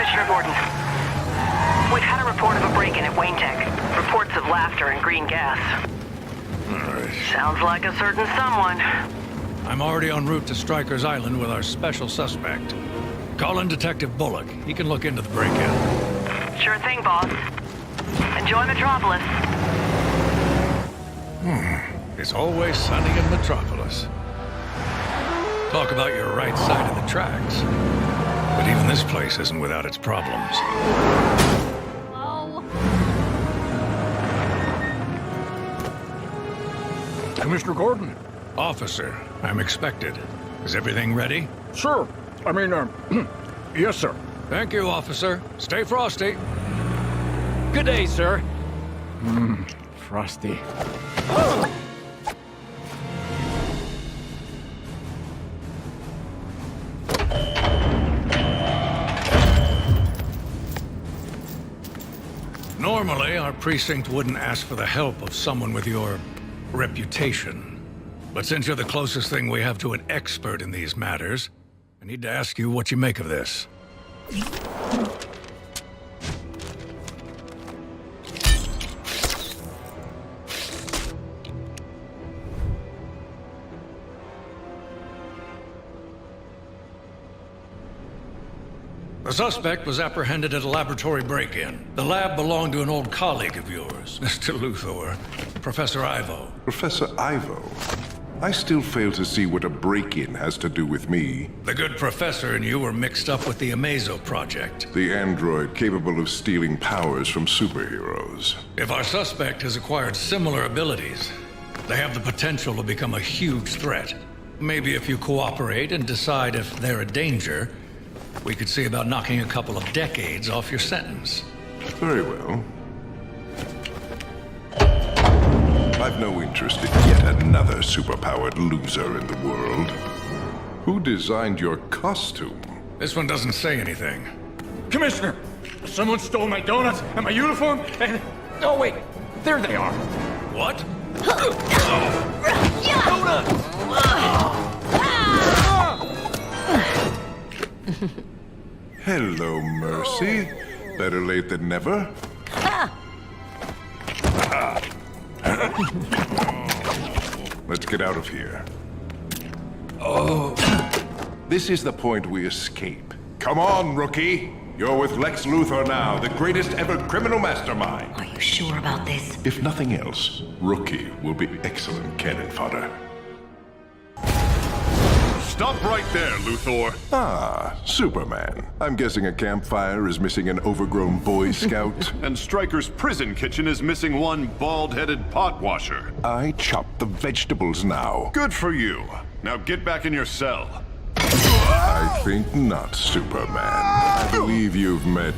Commissioner Gordon. We've had a report of a break-in at Wayne Tech. Reports of laughter and green gas. Sounds like a certain someone. I'm already en route to Stryker's Island with our special suspect. Call in Detective Bullock. He can look into the break-in. Sure thing, boss. Enjoy Metropolis. It's always sunny in Metropolis. Talk about your right side of the tracks. But even this place isn't without its problems. Oh. Commissioner Gordon? Officer, I'm expected. Is everything ready? Sir. I mean, yes, sir. Thank you, officer. Stay frosty. Good day, sir. Frosty. Normally, our precinct wouldn't ask for the help of someone with your reputation. But since you're the closest thing we have to an expert in these matters, I need to ask you what you make of this. The suspect was apprehended at a laboratory break-in. The lab belonged to an old colleague of yours, Mr. Luthor, Professor Ivo. Professor Ivo? I still fail to see what a break-in has to do with me. The good professor and you were mixed up with the Amazo project. The android capable of stealing powers from superheroes. If our suspect has acquired similar abilities, they have the potential to become a huge threat. Maybe if you cooperate and decide if they're a danger, we could see about knocking a couple of decades off your sentence. Very well. I've no interest in yet another superpowered loser in the world. Who designed your costume? This one doesn't say anything. Commissioner! Someone stole my donuts and my uniform and... Oh, wait. There they are. What? Donuts! Hello, Mercy. Better late than never. Let's get out of here. Oh. This is the point we escape. Come on, rookie. You're with Lex Luthor now, the greatest ever criminal mastermind. Are you sure about this? If nothing else, Rookie will be excellent cannon fodder. Stop right there, Luthor. Ah, Superman. I'm guessing a campfire is missing an overgrown Boy Scout. And Stryker's prison kitchen is missing one bald-headed pot washer. I chop the vegetables now. Good for you. Now get back in your cell. I think not, Superman. I believe you've met...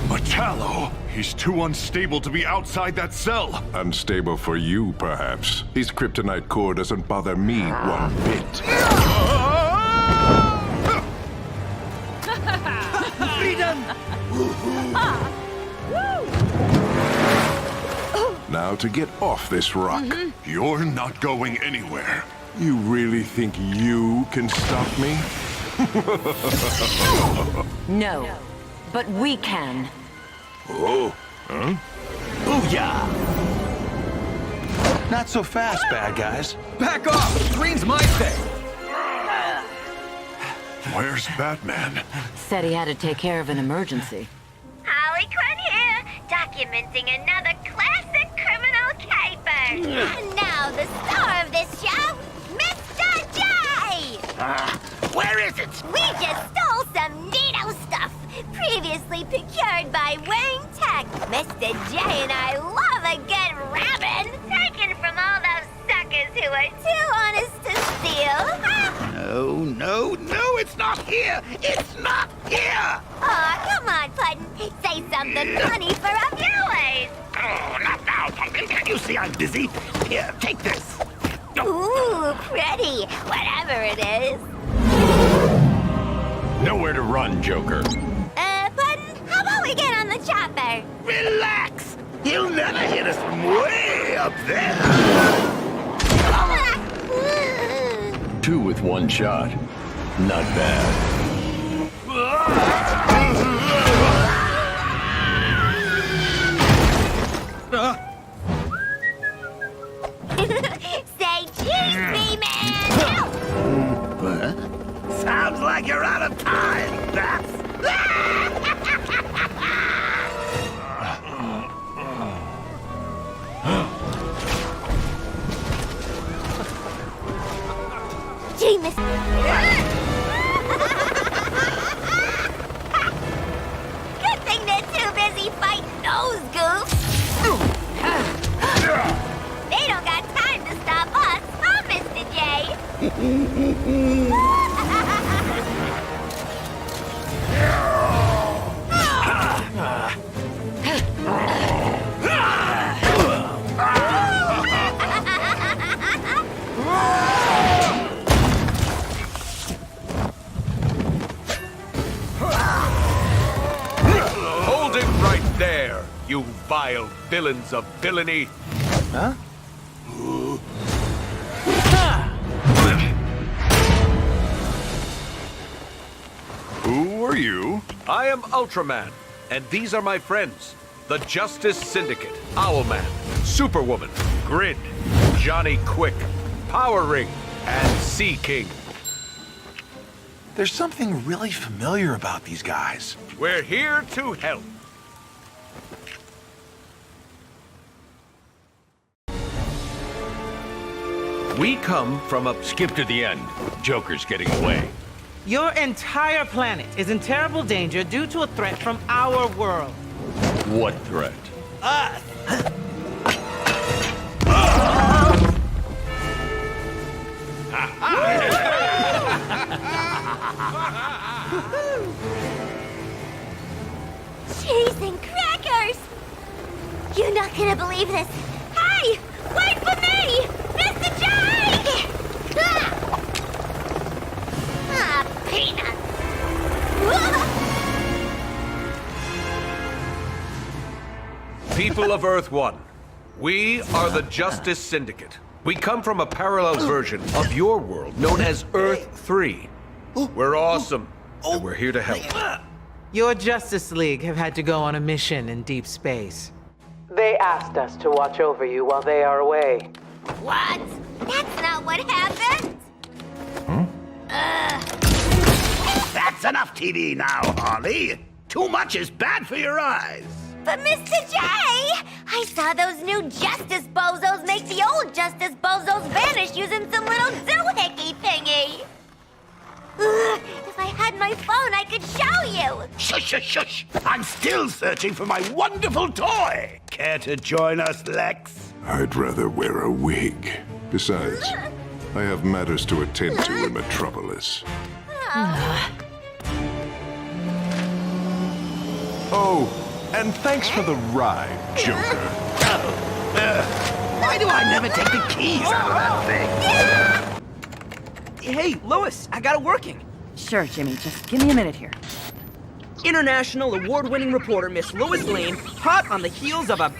Metallo! He's too unstable to be outside that cell. Unstable for you, perhaps. His kryptonite core doesn't bother me one bit. Freedom! Now to get off this rock. You're not going anywhere. You really think you can stop me? No, but we can. Oh, huh? Booyah! Not so fast, bad guys. Back off! Green's my thing! Where's Batman? Said he had to take care of an emergency. Harley Quinn here, documenting another classic criminal caper. And now the star of this show, Mr. J! Where is it? We just stole some neato stuff, previously procured by Wayne Tech. Mr. J and I love a good rabbit, taken from all those suckers who are too honest to steal. No, it's not here! It's not here! Aw, come on, Puddin'. Say something funny for a viewers. Oh, not now, Pumpkin. Can't you see I'm busy? Here, take this. Ooh, pretty, whatever it is. Nowhere to run, Joker. Puddin', how about we get on the chopper? Relax! He'll never hit us from way up there! Two with one shot. Not bad. Gee, Miss... Good thing they're too busy fighting those goofs. They don't got time to stop us, huh, Mr. J? Hold it right there, you vile villains of villainy. Huh? Who are you? I am Ultraman, and these are my friends. The Justice Syndicate, Owlman, Superwoman, Grid, Johnny Quick, Power Ring, and Sea King. There's something really familiar about these guys. We're here to help. We come from a... Skip to the end. Joker's getting away. Your entire planet is in terrible danger due to a threat from our world. What threat? Us! Cheese and crackers! You're not gonna believe this. Hey! Wait for me! Mr. J! Peanuts! People of Earth 1, we are the Justice Syndicate. We come from a parallel version of your world known as Earth 3. We're awesome, and we're here to help. Your Justice League have had to go on a mission in deep space. They asked us to watch over you while they are away. What? That's not what happened! That's enough TV now, Harley. Too much is bad for your eyes. But Mr. J! I saw those new Justice Bozos make the old Justice Bozos vanish using some little doohickey thingy. If I had my phone, I could show you. Shush, shush, shush. I'm still searching for my wonderful toy. Care to join us, Lex? I'd rather wear a wig. Besides, I have matters to attend to in Metropolis. Oh, and thanks for the ride, Joker. Why do I never take the keys out of that thing? Hey, Lois, I got it working. Sure, Jimmy. Just give me a minute here. International award-winning reporter Miss Lois Lane, hot on the heels of a,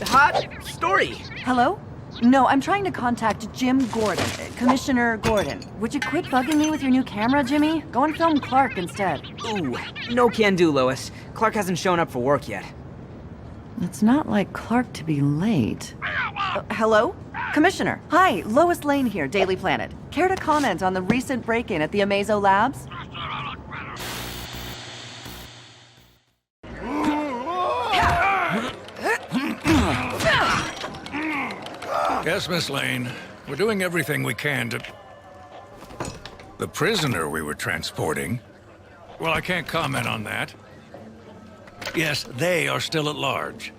hot story. Hello? No, I'm trying to contact Jim Gordon, Commissioner Gordon. Would you quit bugging me with your new camera, Jimmy? Go and film Clark instead. Ooh, no can do, Lois. Clark hasn't shown up for work yet. It's not like Clark to be late. Hello? Commissioner. Hi, Lois Lane here, Daily Planet. Care to comment on the recent break-in at the Amazo Labs? Yes, Miss Lane. We're doing everything we can to... The prisoner we were transporting? Well, I can't comment on that. Yes, they are still at large.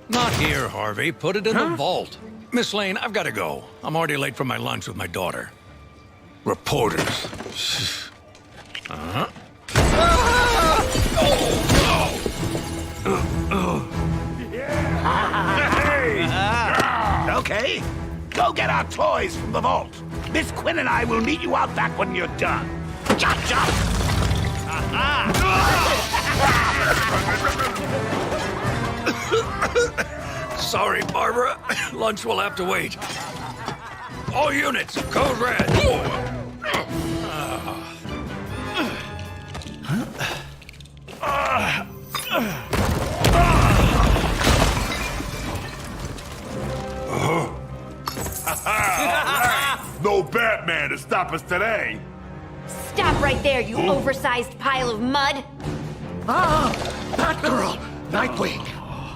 Not here, Harvey. Put it in the vault. Miss Lane, I've got to go. I'm already late for my lunch with my daughter. Reporters. Okay, go get our toys from the vault. Miss Quinn and I will meet you out back when you're done. Chop, chop! Sorry, Barbara. Lunch will have to wait. All units, code red. No Batman to stop us today. Stop Stop right there, you oversized pile of mud! Ah! Batgirl! Nightwing!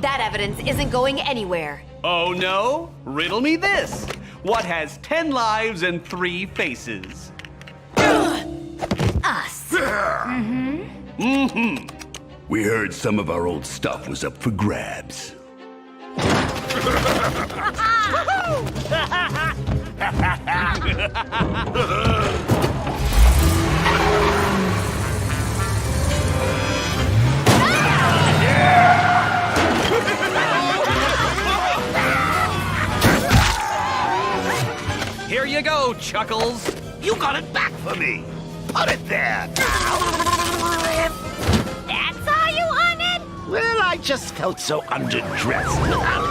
That evidence isn't going anywhere. Oh no? Riddle me this. What has 10 lives and 3 faces? Us. We heard some of our old stuff was up for grabs. Here you go, Chuckles. You got it back for me. Put it there. That's all you wanted? Well, I just felt so underdressed without it.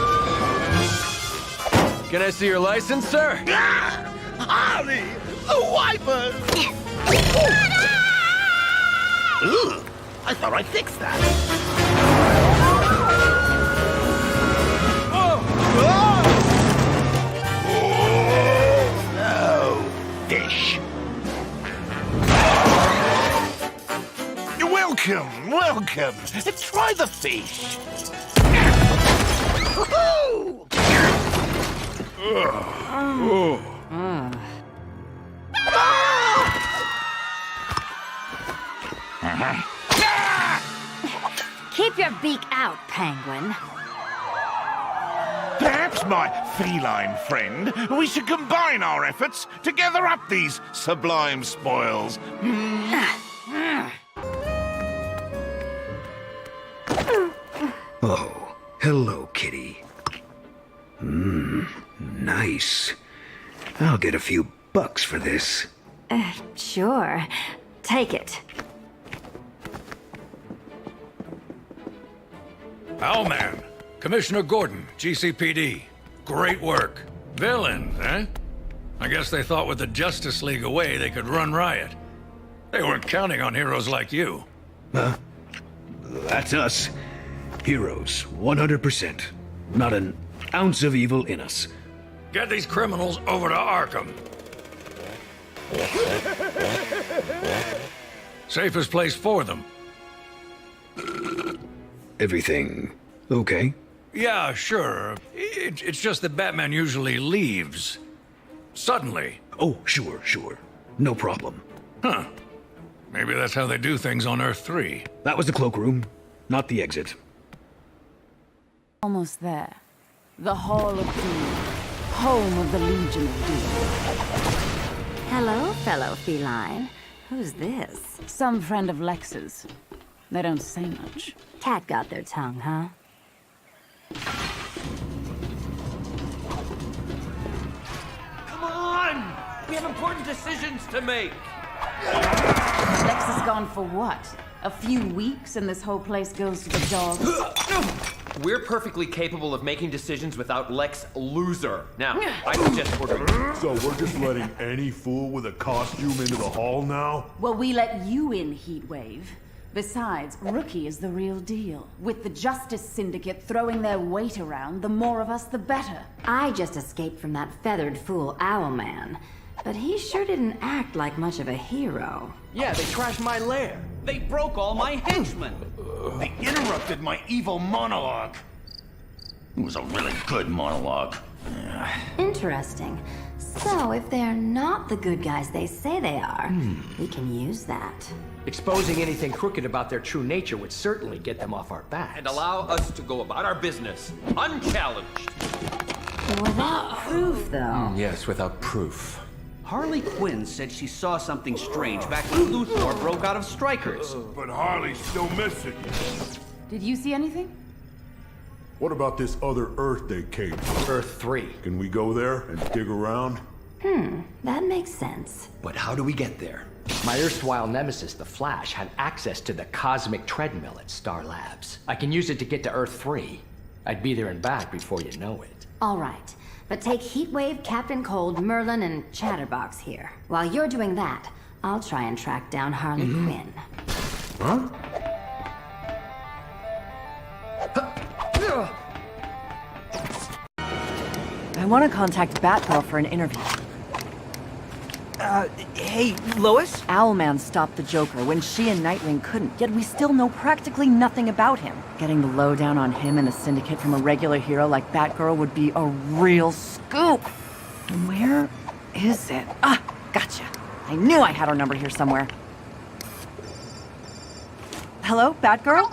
Can I see your license, sir? Harley! The wipers! Ooh, I thought I fixed that. Oh, fish. Welcome, welcome. Try the fish. Keep your beak out, Penguin. Perhaps, my feline friend, we should combine our efforts to gather up these sublime spoils. Oh, hello, kitty. Nice. I'll get a few bucks for this. Sure. Take it. Owlman, Commissioner Gordon, GCPD. Great work. Villains, eh? I guess they thought with the Justice League away they could run riot. They weren't counting on heroes like you. Huh? That's us. Heroes, 100%. Not an ounce of evil in us. Get these criminals over to Arkham. Safest place for them. Everything okay? Yeah, sure. It's just that Batman usually leaves. Suddenly. Oh, sure. No problem. Huh. Maybe that's how they do things on Earth 3. That was the cloakroom, not the exit. Almost there. The Hall of Doom. Home of the Legion of Doom. Hello, fellow feline. Who's this? Some friend of Lex's. They don't say much. Cat got their tongue, huh? Come on! We have important decisions to make. Lex is gone for what? A few weeks and this whole place goes to the dogs? We're perfectly capable of making decisions without Lex Loser. Now, I suggest ordering. So we're just letting any fool with a costume into the hall now? Well, we let you in, Heatwave. Besides, Rookie is the real deal. With the Justice Syndicate throwing their weight around, the more of us, the better. I just escaped from that feathered fool Owlman. But he sure didn't act like much of a hero. Yeah, they trashed my lair. They broke all my henchmen. They interrupted my evil monologue. It was a really good monologue. Interesting. So, if they're not the good guys they say they are, we can use that. Exposing anything crooked about their true nature would certainly get them off our backs. And allow us to go about our business, unchallenged. Without proof, though. Yes, without proof. Harley Quinn said she saw something strange back when Luthor broke out of Strikers. But Harley's still missing. Did you see anything? What about this other Earth they came to? Earth 3. Can we go there and dig around? That makes sense. But how do we get there? My erstwhile nemesis, the Flash, had access to the cosmic treadmill at Star Labs. I can use it to get to Earth 3. I'd be there and back before you know it. All right. But take Heatwave, Captain Cold, Merlin, and Chatterbox here. While you're doing that, I'll try and track down Harley Quinn. Huh? I want to contact Batgirl for an interview. Hey, Lois? Owlman stopped the Joker when she and Nightwing couldn't, yet we still know practically nothing about him. Getting the lowdown on him and the Syndicate from a regular hero like Batgirl would be a real scoop. Where is it? Ah, gotcha. I knew I had her number here somewhere. Hello, Batgirl?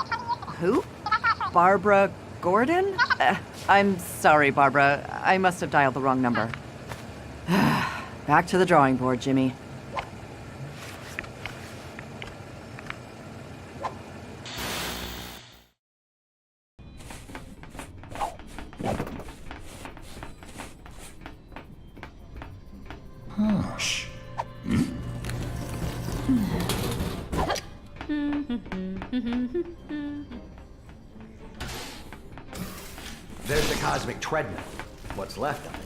Who? Barbara Gordon? I'm sorry, Barbara. I must have dialed the wrong number. Back to the drawing board, Jimmy. Shh. There's the cosmic treadmill. What's left of it?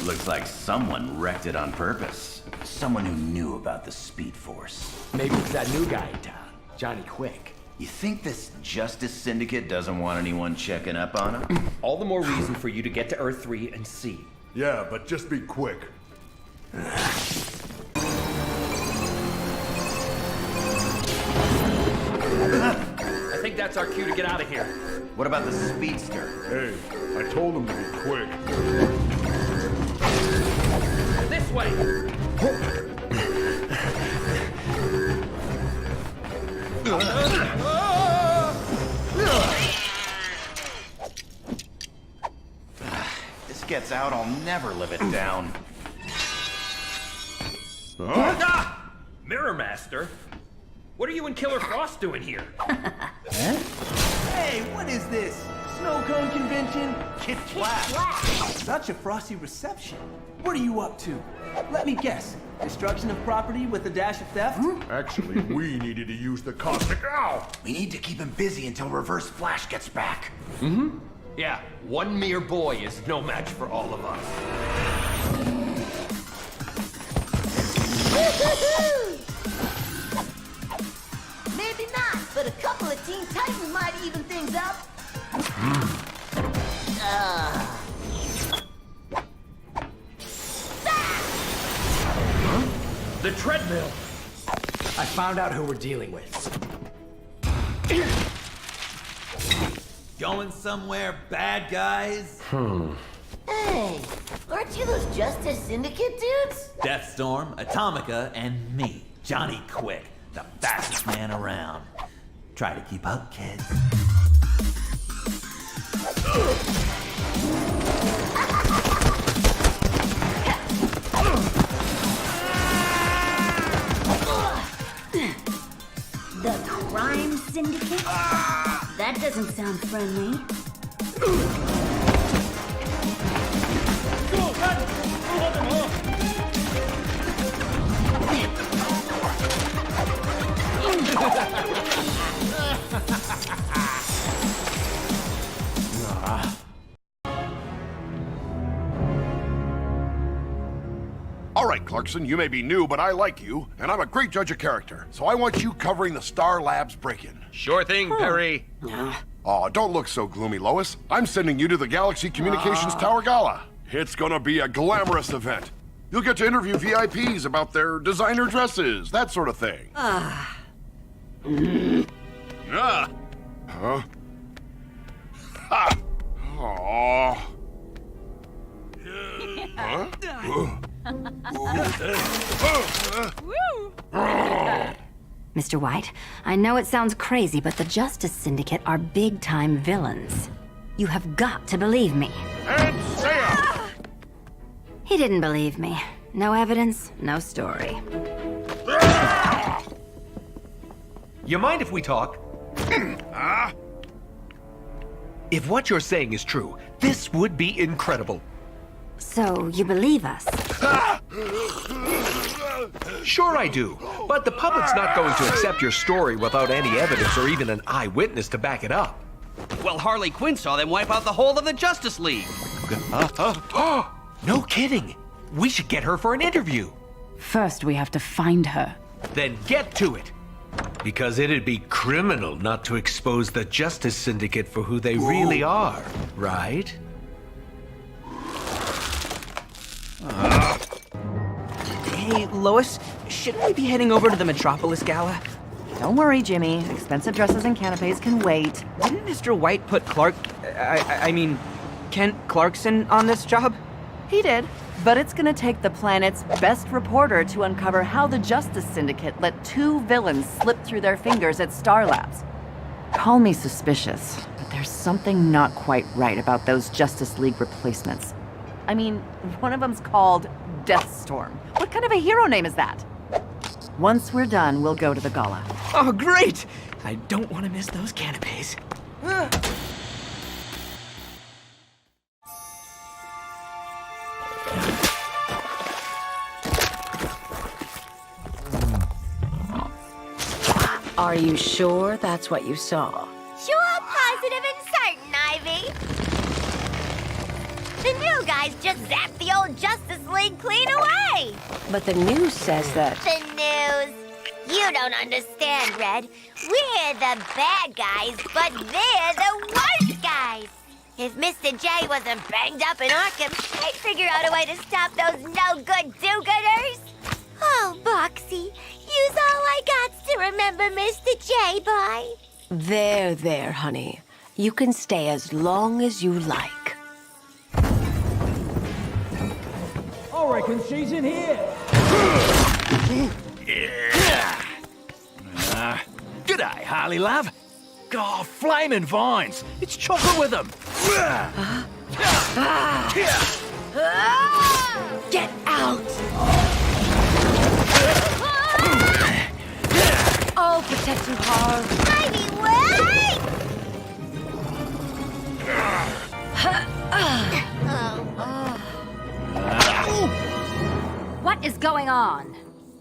Looks like someone wrecked it on purpose. Someone who knew about the Speed Force. Maybe it's that new guy in town, Johnny Quick. You think this Justice Syndicate doesn't want anyone checking up on him? All the more reason for you to get to Earth 3 and see. Yeah, but just be quick. I think that's our cue to get out of here. What about the speedster? Hey, I told him to be quick. This way! This gets out, I'll never live it down. Mirror Master? What are you and Killer Frost doing here? Hey, what is this? Snow cone convention? Kid Flash. Such a frosty reception. What are you up to? Let me guess. Destruction of property with a dash of theft? Actually, we needed to use the cosmic owl. We need to keep him busy until Reverse Flash gets back. Mm-hmm. Yeah, one mere boy is no match for all of us. Maybe not, but a couple of Teen Titans might even things up. The treadmill! I found out who we're dealing with. Going somewhere, bad guys? Hey, aren't you those Justice Syndicate dudes? Deathstorm, Atomica, and me, Johnny Quick, the fastest man around. Try to keep up, kids. The Crime Syndicate? That doesn't sound friendly. All right, Clarkson, you may be new, but I like you, and I'm a great judge of character. So I want you covering the Star Labs break-in. Sure thing, Perry. Aw, don't look so gloomy, Lois. I'm sending you to the Galaxy Communications Tower Gala. It's gonna be a glamorous event. You'll get to interview VIPs about their designer dresses, that sort of thing. Huh? Ha! Aww. Mr. White, I know it sounds crazy, but the Justice Syndicate are big-time villains. You have got to believe me. And Sam! He didn't believe me. No evidence, no story. You mind if we talk? If what you're saying is true, this would be incredible. So, you believe us? Sure I do, but the public's not going to accept your story without any evidence or even an eyewitness to back it up. Well, Harley Quinn saw them wipe out the whole of the Justice League. No kidding. We should get her for an interview. First, we have to find her. Then get to it. Because it'd be criminal not to expose the Justice Syndicate for who they really are, right? Hey, Hey, Lois, shouldn't we be heading over to the Metropolis Gala? Don't worry, Jimmy. Expensive dresses and canapes can wait. Didn't Mr. White put Kent Clarkson on this job? He did. But it's gonna take the planet's best reporter to uncover how the Justice Syndicate let 2 villains slip through their fingers at Star Labs. Call me suspicious, but there's something not quite right about those Justice League replacements. I mean, one of them's called Deathstorm. What kind of a hero name is that? Once we're done, we'll go to the gala. Oh, great! I don't want to miss those canapes. Are you sure that's what you saw? Sure, positive, and certain, Ivy. The new guys just zapped the old Justice League clean away. But the news says that... The news? You don't understand, Red. We're the bad guys, but they're the worst guys. If Mr. J wasn't banged up in Arkham, I'd figure out a way to stop those no-good do-gooders. Oh, Boxy, use all I got to remember Mr. J by. There, honey. You can stay as long as you like. I reckon she's in here. G'day, Harley, love. Oh, flaming vines. It's chocolate with them. Get out! I'll protect you, Harl. Ivy, wait! What is going on?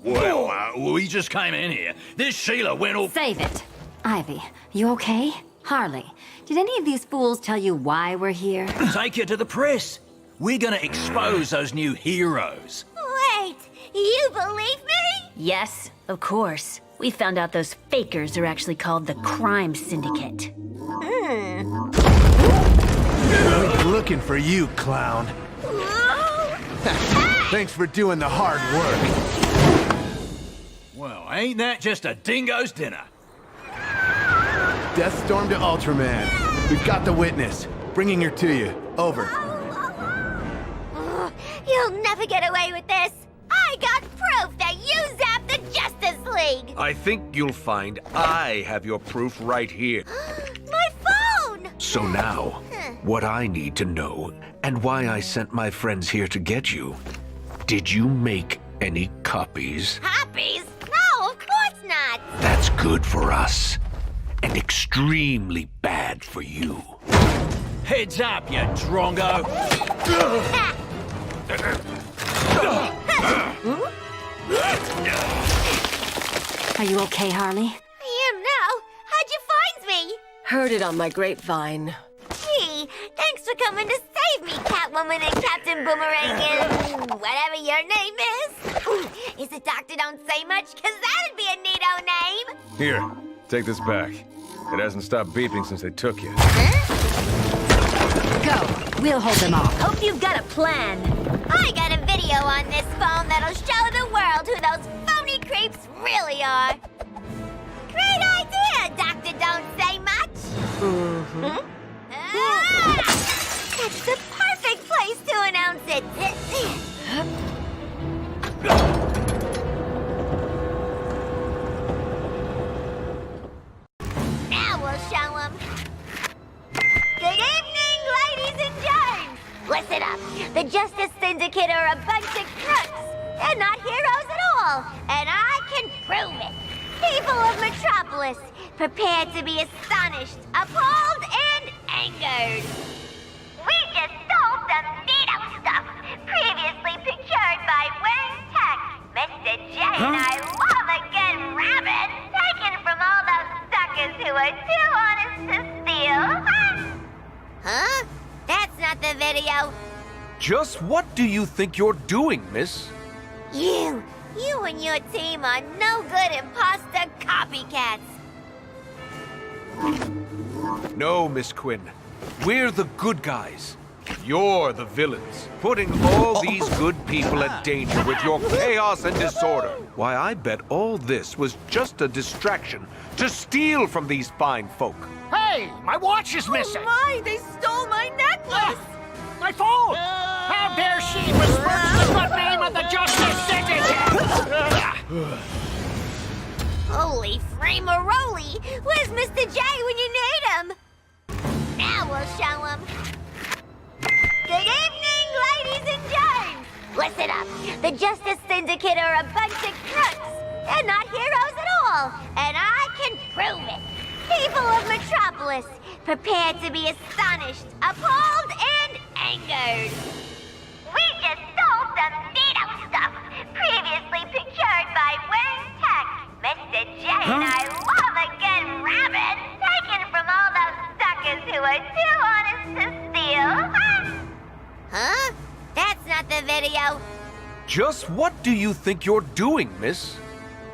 Well, we just came in here. This Sheila went all... Save it. Ivy, you okay? Harley, did any of these fools tell you why we're here? Take you to the press. We're gonna expose those new heroes. Wait, you believe me? Yes, of course. We found out those fakers are actually called the Crime Syndicate. We're looking for you, clown. Thanks for doing the hard work. Well, ain't that just a dingo's dinner? Deathstorm to Ultraman. We've got the witness. Bringing her to you. Over. You'll never get away with this. I got proof that you zapped the Justice League. I think you'll find I have your proof right here. My phone! So now, what I need to know, and why I sent my friends here to get you. Did you make any copies? Copies? No, of course not. That's good for us, and extremely bad for you. Heads up, you drongo! Are you okay, Harley? I am now. How'd you find me? Heard it on my grapevine. Gee, thanks for coming to save me, Catwoman and Captain Boomerang and whatever your name is. Is it Doctor Don't Say Much? Because that'd be a neato name. Here, take this back. It hasn't stopped beeping since they took you. Go. We'll hold them off. Hope you've got a plan. I got a video on this phone that'll show the world who those phony creeps really are. Great idea, Doctor Don't Say Much. Mm-hmm. That's the perfect place to announce it. Now we'll show them. Good evening, ladies and gents. Listen up. The Justice Syndicate are a bunch of crooks. They're not heroes at all, and I can prove it. People of Metropolis, prepare to be astonished, appalled, and angered. We just stole some neato stuff, previously procured by Wayne Tech. Mr. J and I love a good rabbit, taken from all those suckers who are too honest to steal. Huh? That's not the video. Just what do you think you're doing, miss? You and your team are no good imposter copycats. No, Miss Quinn. We're the good guys. You're the villains, putting all these good people at danger with your chaos and disorder. Why, I bet all this was just a distraction to steal from these fine folk. Hey, my watch is missing! Oh my, they stole my necklace! My phone! How dare she besmirch the good name of the Justice Syndicate! Holy framaroli! Where's Mr. J when you need him? Now we'll show him. Good evening, ladies and gents! Listen up. The Justice Syndicate are a bunch of crooks. They're not heroes at all, and I can prove it. People of Metropolis, prepare to be astonished, appalled, and angered. We just stole some neato stuff, previously procured by Wayne Tech. Mr. J and I love a good rabbit, taken from all those suckers who are too honest to steal. Huh? That's not the video. Just what do you think you're doing, miss?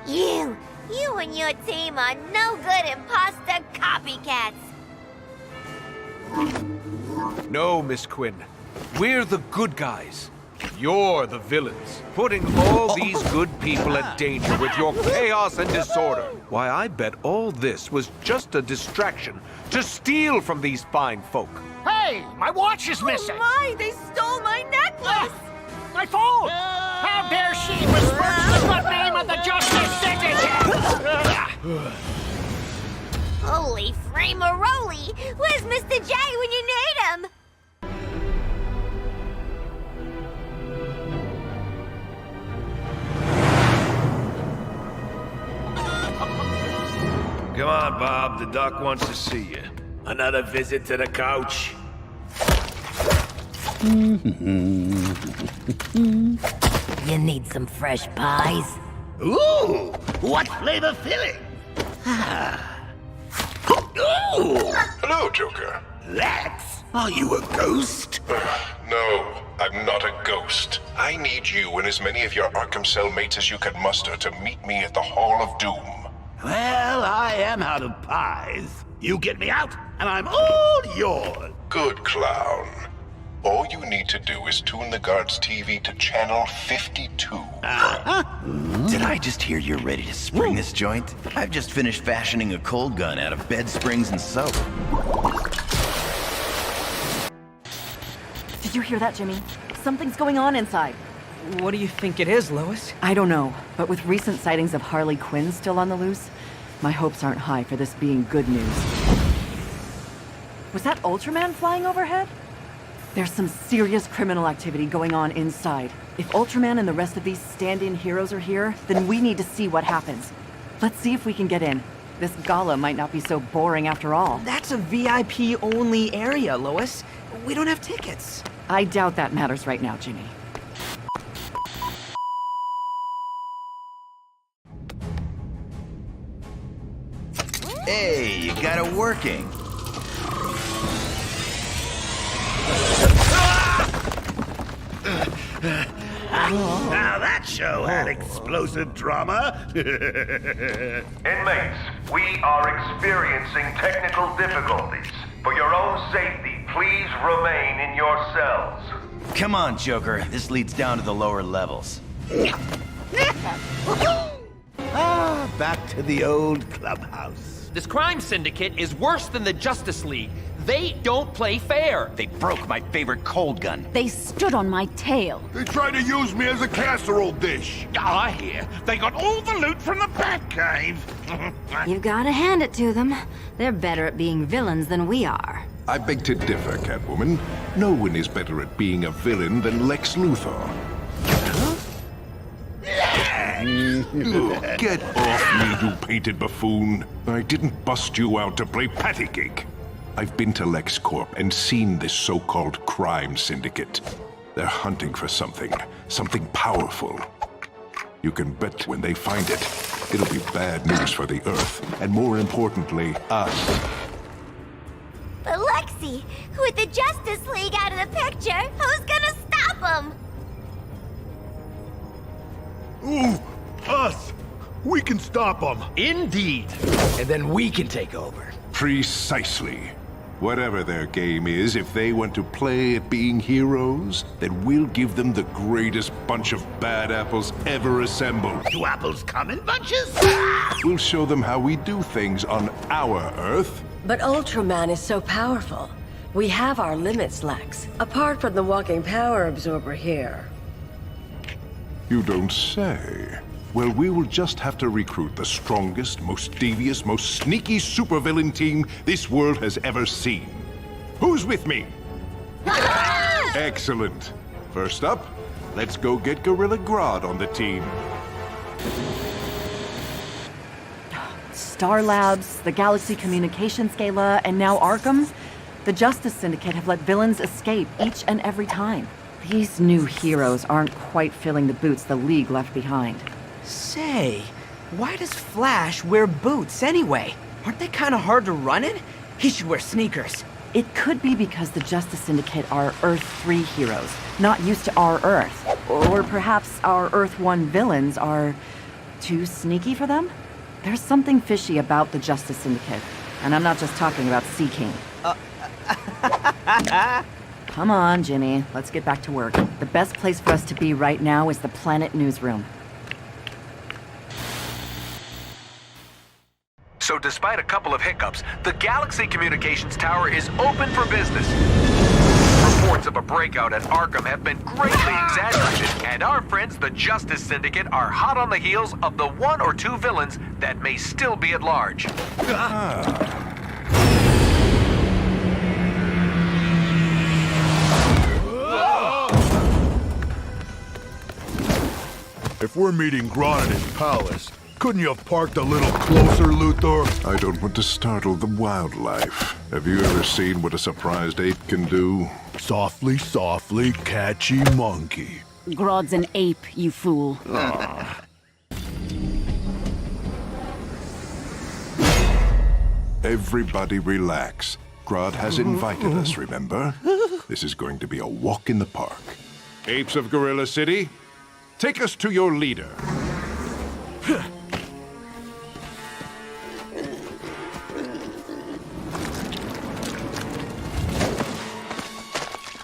You and your team are no good imposter copycats. No, Miss Quinn. We're the good guys. You're the villains, putting all these good people at danger with your chaos and disorder. Why, I bet all this was just a distraction to steal from these fine folk. Hey, my watch is missing! Oh my, they stole my necklace! My phone! How dare she besmirch the good name of the Justice Syndicate! Holy framaroli! Where's Mr. J when you need him? Come on, Bob. The doc wants to see you. Another visit to the couch? You need some fresh pies? Ooh! What flavor filling? Ooh! Hello, Joker. Lex, are you a ghost? No, I'm not a ghost. I need you and as many of your Arkham cellmates as you can muster to meet me at the Hall of Doom. Well, I am out of pies. You get me out, and I'm all yours. Good clown. All you need to do is tune the guard's TV to channel 52. Did I just hear you're ready to spring this joint? I've just finished fashioning a cold gun out of bed springs and soap. Did you hear that, Jimmy? Something's going on inside. What do you think it is, Lois? I don't know, but with recent sightings of Harley Quinn still on the loose, my hopes aren't high for this being good news. Was that Ultraman flying overhead? There's some serious criminal activity going on inside. If Ultraman and the rest of these stand-in heroes are here, then we need to see what happens. Let's see if we can get in. This gala might not be so boring after all. That's a VIP-only area, Lois. We don't have tickets. I doubt that matters right now, Jimmy. Hey, you got it working. Now that show had explosive drama. Inmates, we are experiencing technical difficulties. For your own safety, please remain in your cells. Come on, Joker. This leads down to the lower levels. Back to the old clubhouse. This crime syndicate is worse than the Justice League. They don't play fair. They broke my favorite cold gun. They stood on my tail. They tried to use me as a casserole dish. I hear they got all the loot from the Batcave. You've got to hand it to them. They're better at being villains than we are. I beg to differ, Catwoman. No one is better at being a villain than Lex Luthor. Get off me, you painted buffoon. I didn't bust you out to play patty cake. I've been to LexCorp and seen this so-called crime syndicate. They're hunting for something powerful. You can bet when they find it, it'll be bad news for the Earth, and more importantly, us. But Lexi, with the Justice League out of the picture, who's gonna stop him? Ooh, us! We can stop them! Indeed! And then we can take over. Precisely. Whatever their game is, if they want to play at being heroes, then we'll give them the greatest bunch of bad apples ever assembled. Do apples come in bunches? We'll show them how we do things on our Earth. But Ultraman is so powerful. We have our limits, Lex. Apart from the walking power absorber here. You don't say. Well, we will just have to recruit the strongest, most devious, most sneaky supervillain team this world has ever seen. Who's with me? Excellent. First up, let's go get Gorilla Grodd on the team. Star Labs, the Galaxy Communication Scala, and now Arkham? The Justice Syndicate have let villains escape each and every time. These new heroes aren't quite filling the boots the League left behind. Say, why does Flash wear boots anyway? Aren't they kind of hard to run in? He should wear sneakers. It could be because the Justice Syndicate are Earth 3 heroes, not used to our Earth. Or perhaps our Earth 1 villains are too sneaky for them? There's something fishy about the Justice Syndicate, and I'm not just talking about Sea King. Come on, Jimmy, let's get back to work. The best place for us to be right now is the Planet Newsroom. So despite a couple of hiccups, the Galaxy Communications Tower is open for business. Reports of a breakout at Arkham have been greatly exaggerated, and our friends, the Justice Syndicate, are hot on the heels of the one or two villains that may still be at large. If we're meeting Grodd at his palace, couldn't you have parked a little closer, Luthor? I don't want to startle the wildlife. Have you ever seen what a surprised ape can do? Softly, softly, catchy monkey. Grodd's an ape, you fool. Everybody relax. Grodd has invited us, remember? This is going to be a walk in the park. Apes of Gorilla City, take us to your leader.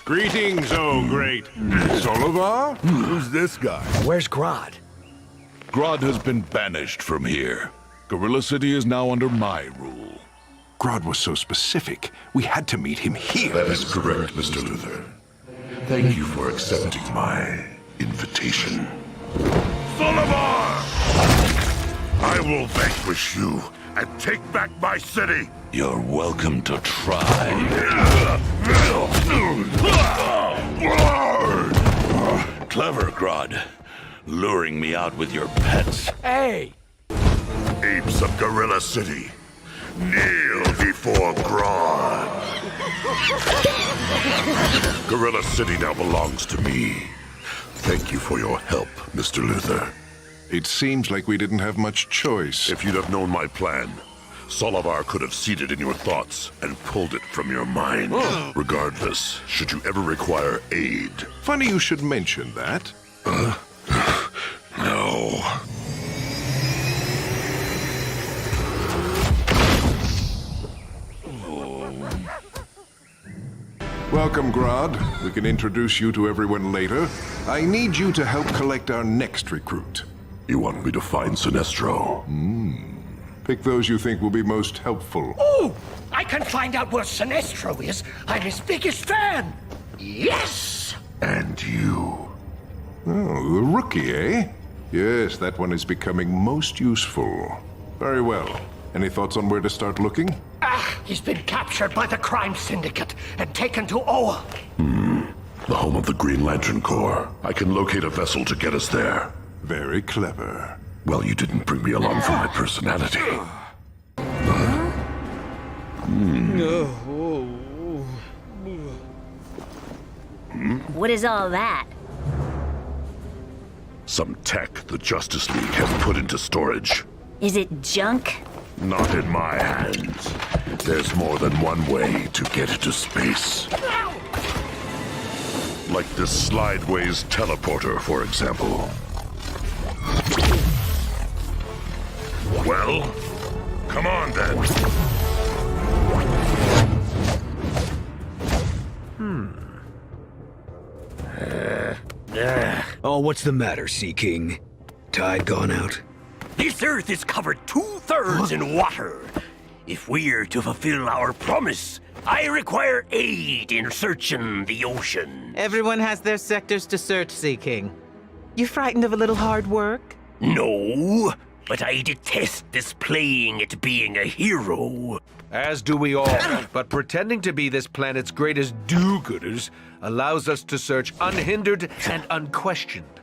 Greetings, oh great Solivar? Who's this guy? Where's Grodd? Grodd has been banished from here. Gorilla City is now under my rule. Grodd was so specific. We had to meet him here. That is correct, Mr. Luther. Thank you for accepting my invitation. Solivar! I will vanquish you and take back my city. You're welcome to try. Clever, Grodd. Luring me out with your pets. Hey! Apes of Gorilla City, kneel before Grodd. Gorilla City now belongs to me. Thank you for your help, Mr. Luther. It seems like we didn't have much choice. If you'd have known my plan, Solivar could have seeded in your thoughts and pulled it from your mind. Regardless, should you ever require aid. Funny you should mention that. No. Welcome, Grodd. We can introduce you to everyone later. I need you to help collect our next recruit. You want me to find Sinestro? Pick those you think will be most helpful. Oh! I can find out where Sinestro is. I'm his biggest fan. Yes! And you. Oh, the rookie, eh? Yes, that one is becoming most useful. Very well. Any thoughts on where to start looking? He's been captured by the crime syndicate and taken to Oa. The home of the Green Lantern Corps. I can locate a vessel to get us there. Very clever. Well, you didn't bring me along for my personality. What is all that? Some tech the Justice League has put into storage. Is it junk? Not in my hands. There's more than one way to get it to space. Like this slideways teleporter, for example. Well, come on then. Oh, what's the matter, Sea King? Tide gone out? This Earth is covered 2/3 in water. If we're to fulfill our promise, I require aid in searching the ocean. Everyone has their sectors to search, Sea King. You frightened of a little hard work? No, but I detest this playing at being a hero. As do we all. But pretending to be this planet's greatest do-gooders allows us to search unhindered and unquestioned.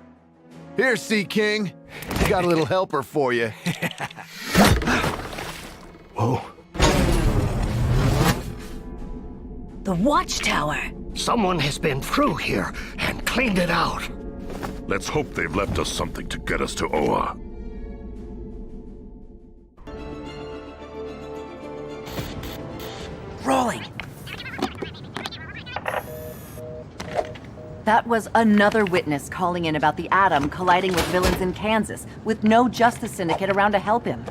Here, Sea King. Got a little helper for you. Whoa. The watchtower. Someone has been through here and cleaned it out. Let's hope they've left us something to get us to Oa. Rolling. That was another witness calling in about the Atom colliding with villains in Kansas, with no Justice Syndicate around to help him.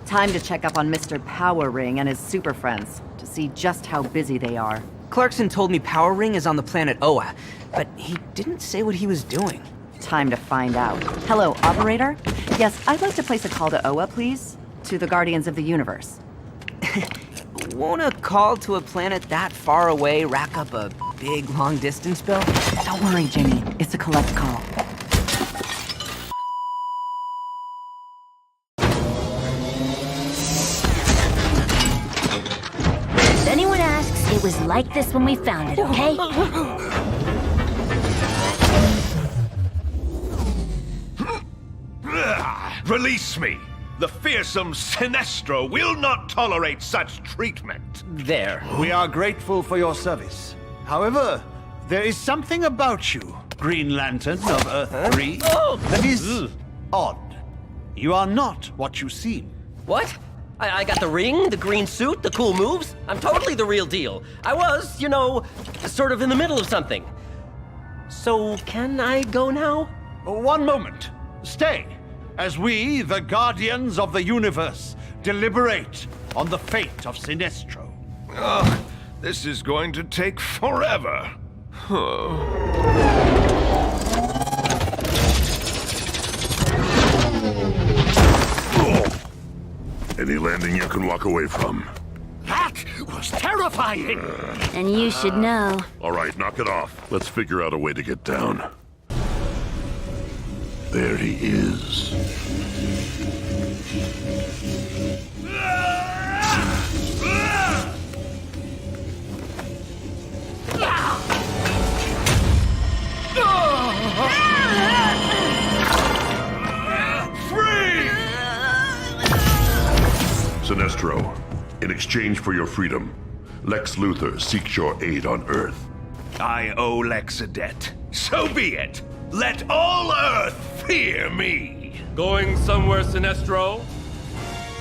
Time to check up on Mr. Power Ring and his super friends, to see just how busy they are. Clarkson told me Power Ring is on the planet Oa, but he didn't say what he was doing. Time to find out. Hello, operator? Yes, I'd like to place a call to Oa, please. To the Guardians of the Universe. Won't a call to a planet that far away rack up a big long-distance bill? Don't worry, Jimmy. It's a collect call. If anyone asks, it was like this when we found it, okay? Release me! The fearsome Sinestro will not tolerate such treatment. There. We are grateful for your service. However, there is something about you, Green Lantern of Earth 3, that is odd. You are not what you seem. What? I got the ring, the green suit, the cool moves. I'm totally the real deal. I was, you know, sort of in the middle of something. So, can I go now? One moment. Stay, as we, the Guardians of the Universe, deliberate on the fate of Sinestro. Ugh, this is going to take forever. Any landing you can walk away from. That was terrifying! And you should know. All right, knock it off. Let's figure out a way to get down. There he is. Free! Sinestro, in exchange for your freedom, Lex Luthor seeks your aid on Earth. I owe Lex a debt. So be it. Let all Earth fear me. Going somewhere, Sinestro?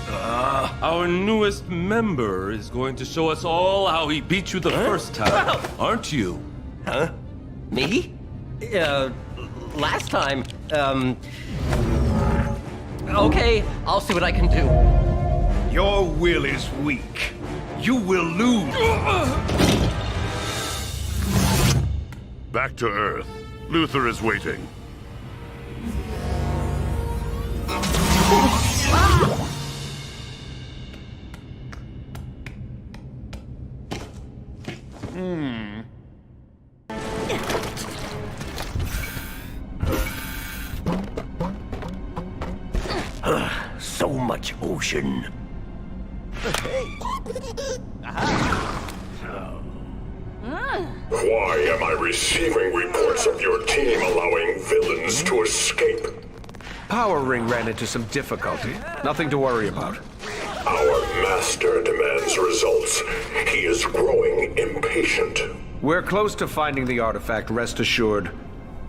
Our newest member is going to show us all how he beat you the first time, aren't you? Huh? Me? Last time, okay, I'll see what I can do. Your will is weak. You will lose. Back to Earth. Luthor is waiting. So much ocean. Why am I receiving reports of your team allowing villains to escape? Power Ring ran into some difficulty. Nothing to worry about. Our master demands results. He is growing impatient. We're close to finding the artifact, rest assured.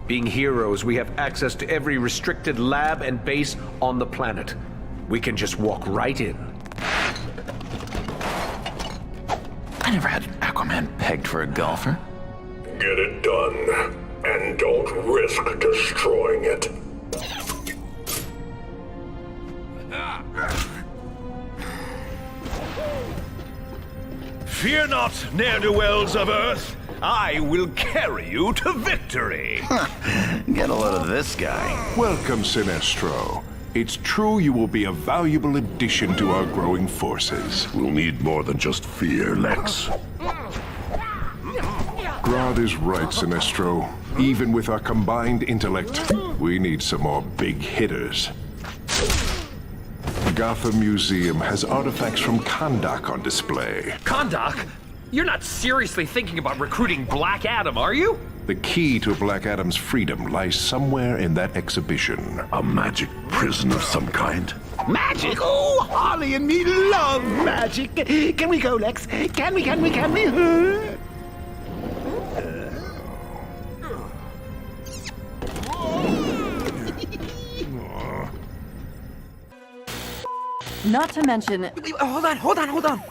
Being heroes, we have access to every restricted lab and base on the planet. We can just walk right in. I never had Aquaman pegged for a golfer. Get it done, and don't risk destroying it. Fear not, ne'er-do-wells of Earth. I will carry you to victory. Get a load of this guy. Welcome, Sinestro. It's true you will be a valuable addition to our growing forces. We'll need more than just fear, Lex. Grodd is right, Sinestro. Even with our combined intellect, we need some more big hitters. Gotham Museum has artifacts from Kahndaq on display. Kahndaq? You're not seriously thinking about recruiting Black Adam, are you? The key to Black Adam's freedom lies somewhere in that exhibition. A magic prison of some kind? Magic? Oh, Harley and me love magic. Can we go, Lex? Can we? Not to mention... Hold on.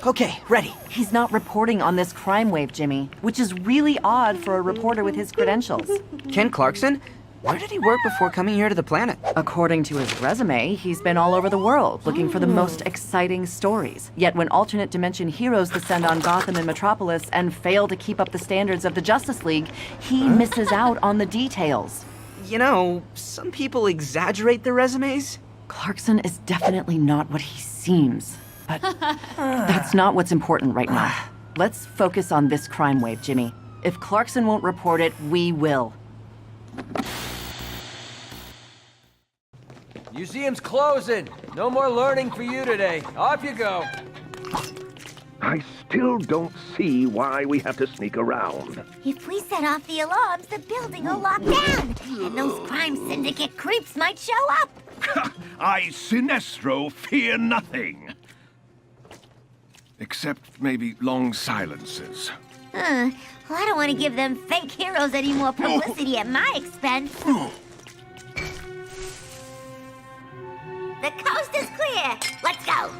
Okay, ready. He's not reporting on this crime wave, Jimmy, which is really odd for a reporter with his credentials. Ken Clarkson? Where did he work before coming here to the planet? According to his resume, he's been all over the world looking for the most exciting stories. Yet when alternate dimension heroes descend on Gotham and Metropolis and fail to keep up the standards of the Justice League, he misses out on the details. You know, some people exaggerate their resumes. Clarkson is definitely not what he seems, but that's not what's important right now. Let's focus on this crime wave, Jimmy. If Clarkson won't report it, we will. Museum's closing. No more learning for you today. Off you go. I still don't see why we have to sneak around. If we set off the alarms, the building will lock down, and those crime syndicate creeps might show up. I, Sinestro, fear nothing. Except maybe long silences. Well, I don't want to give them fake heroes any more publicity at my expense. The coast is clear. Let's go.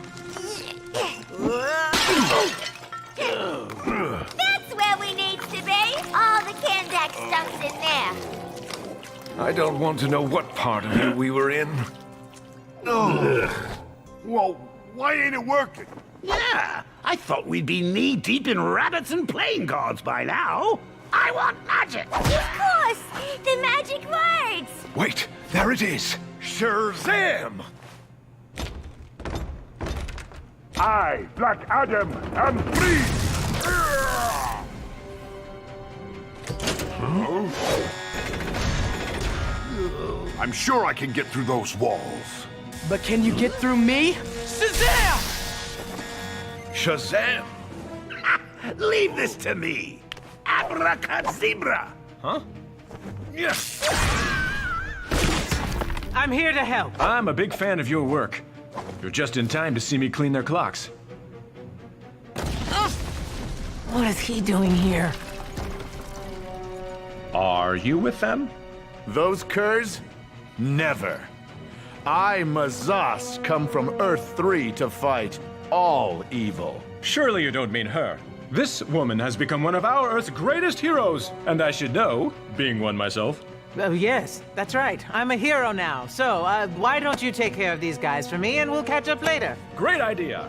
That's where we need to be. All the Kahndaq stuff's in there. I don't want to know what part of you we were in. Well, why ain't it working? Yeah, I thought we'd be knee-deep in rabbits and playing cards by now. I want magic. Of course, the magic words. Wait, there it is. Shazam! I, Black Adam, am free! I'm sure I can get through those walls. But can you get through me? Shazam! Shazam? Leave this to me. Abracadabra. Huh? Yes! I'm here to help. I'm a big fan of your work. You're just in time to see me clean their clocks. What is he doing here? Are you with them? Those curs? Never. I, Mazas, come from Earth 3 to fight all evil. Surely you don't mean her. This woman has become one of our Earth's greatest heroes, and I should know, being one myself. Oh, yes, that's right. I'm a hero now. So, why don't you take care of these guys for me and we'll catch up later? Great idea.